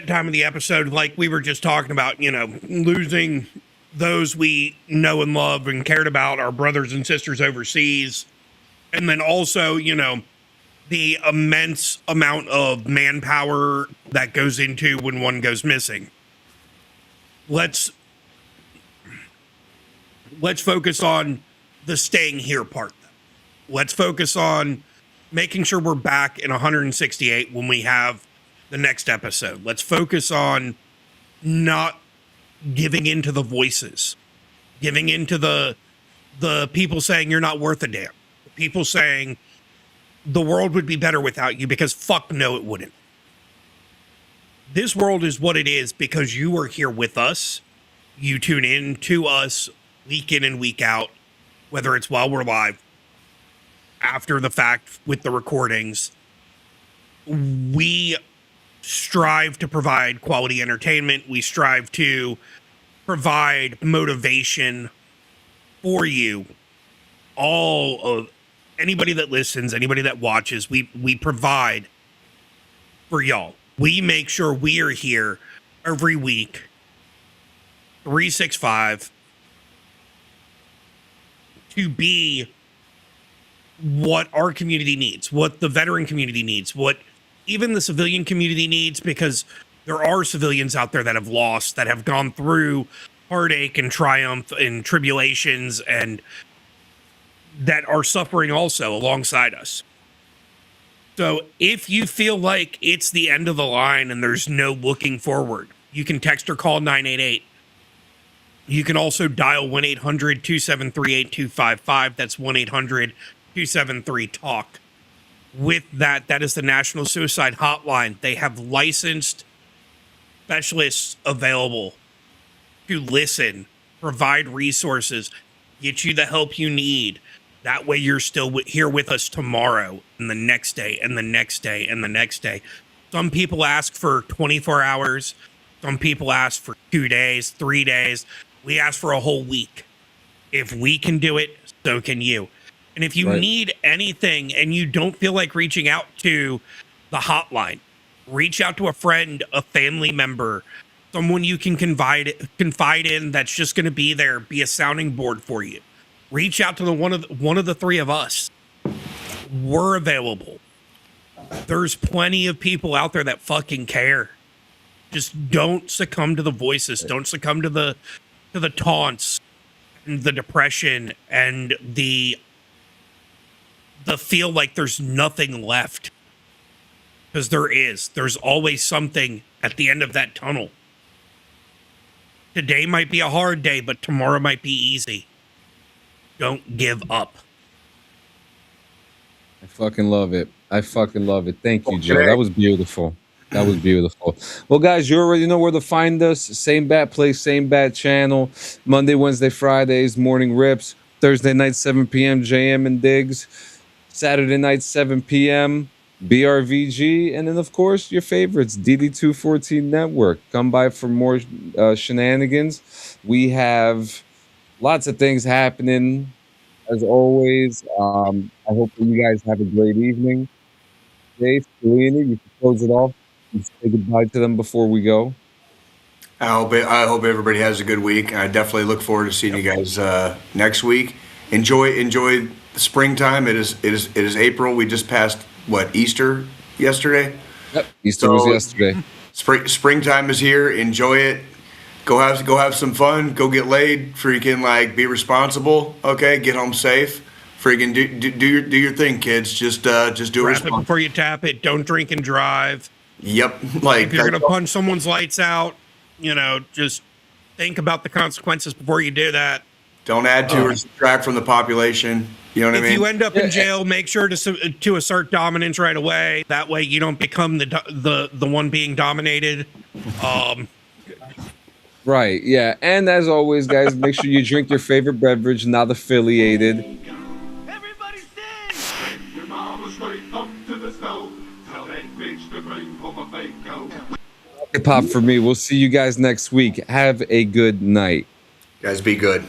time of the episode, like we were just talking about, you know, losing those we know and love and cared about, our brothers and sisters overseas. And then also, you know, the immense amount of manpower that goes into when one goes missing. Let's focus on the staying here part. Let's focus on making sure we're back in 168 when we have the next episode. Let's focus on not giving into the voices, giving into the people saying you're not worth a damn. People saying the world would be better without you, because fuck no, it wouldn't. This world is what it is because you are here with us. You tune in to us week in and week out, whether it's while we're live, after the fact with the recordings. We strive to provide quality entertainment. We strive to provide motivation for you. All of anybody that listens, anybody that watches, we provide for y'all. We make sure we are here every week, 365, to be what our community needs, what the veteran community needs, what even the civilian community needs, because there are civilians out there that have lost, that have gone through heartache and triumph and tribulations, and that are suffering also alongside us. So if you feel like it's the end of the line and there's no looking forward, you can text or call 988. You can also dial 1-800-273-8255. That's 1-800-273-TALK. With that, that is the National Suicide Hotline. They have licensed specialists available to listen, provide resources, get you the help you need. That way you're still here with us tomorrow and the next day and the next day and the next day. Some people ask for 24 hours. Some people ask for 2 days, 3 days. We ask for a whole week. If we can do it, so can you. And if you need anything and you don't feel like reaching out to the hotline, reach out to a friend, a family member, someone you can confide in that's just going to be there, be a sounding board for you. Reach out to one of the three of us. We're available. There's plenty of people out there that fucking care. Just don't succumb to the voices. Don't succumb to the taunts and the depression and the feel like there's nothing left. Because there is. There's always something at the end of that tunnel. Today might be a hard day, but tomorrow might be easy. Don't give up. I fucking love it. I fucking love it. Thank you, Joe. That was beautiful. That was beautiful. Well, guys, you already know where to find us. Same bat place, same bat channel. Monday, Wednesday, Fridays, morning rips. Thursday night, 7 p.m., JM and Diggs. Saturday night, 7 p.m., BRVG. And then, of course, your favorites, DD214 Network. Come by for more shenanigans. We have lots of things happening, as always. I hope that you guys have a great evening. Dave, Selena, you can close it off and say goodbye to them before we go. I hope everybody has a good week. I definitely look forward to seeing you guys next week. Enjoy the springtime. It is April. We just passed Easter yesterday. Yep. Easter was yesterday. Springtime is here. Enjoy it. Go have some fun. Go get laid. Freaking be responsible. Okay, get home safe. Freaking do your thing, kids. Just do it. Wrap it before you tap it. Don't drink and drive. Yep. If you're gonna punch someone's lights out, just think about the consequences before you do that. Don't add to or subtract from the population. You know what I mean? If you end up in jail, make sure to assert dominance right away. That way, you don't become the one being dominated. Right. Yeah. And as always, guys, make sure you drink your favorite beverage, not affiliated. Everybody sing! Your mama straight up to the stove. Tell that bitch to bring home a fake coat. Hip hop for me. We'll see you guys next week. Have a good night. Guys, be good.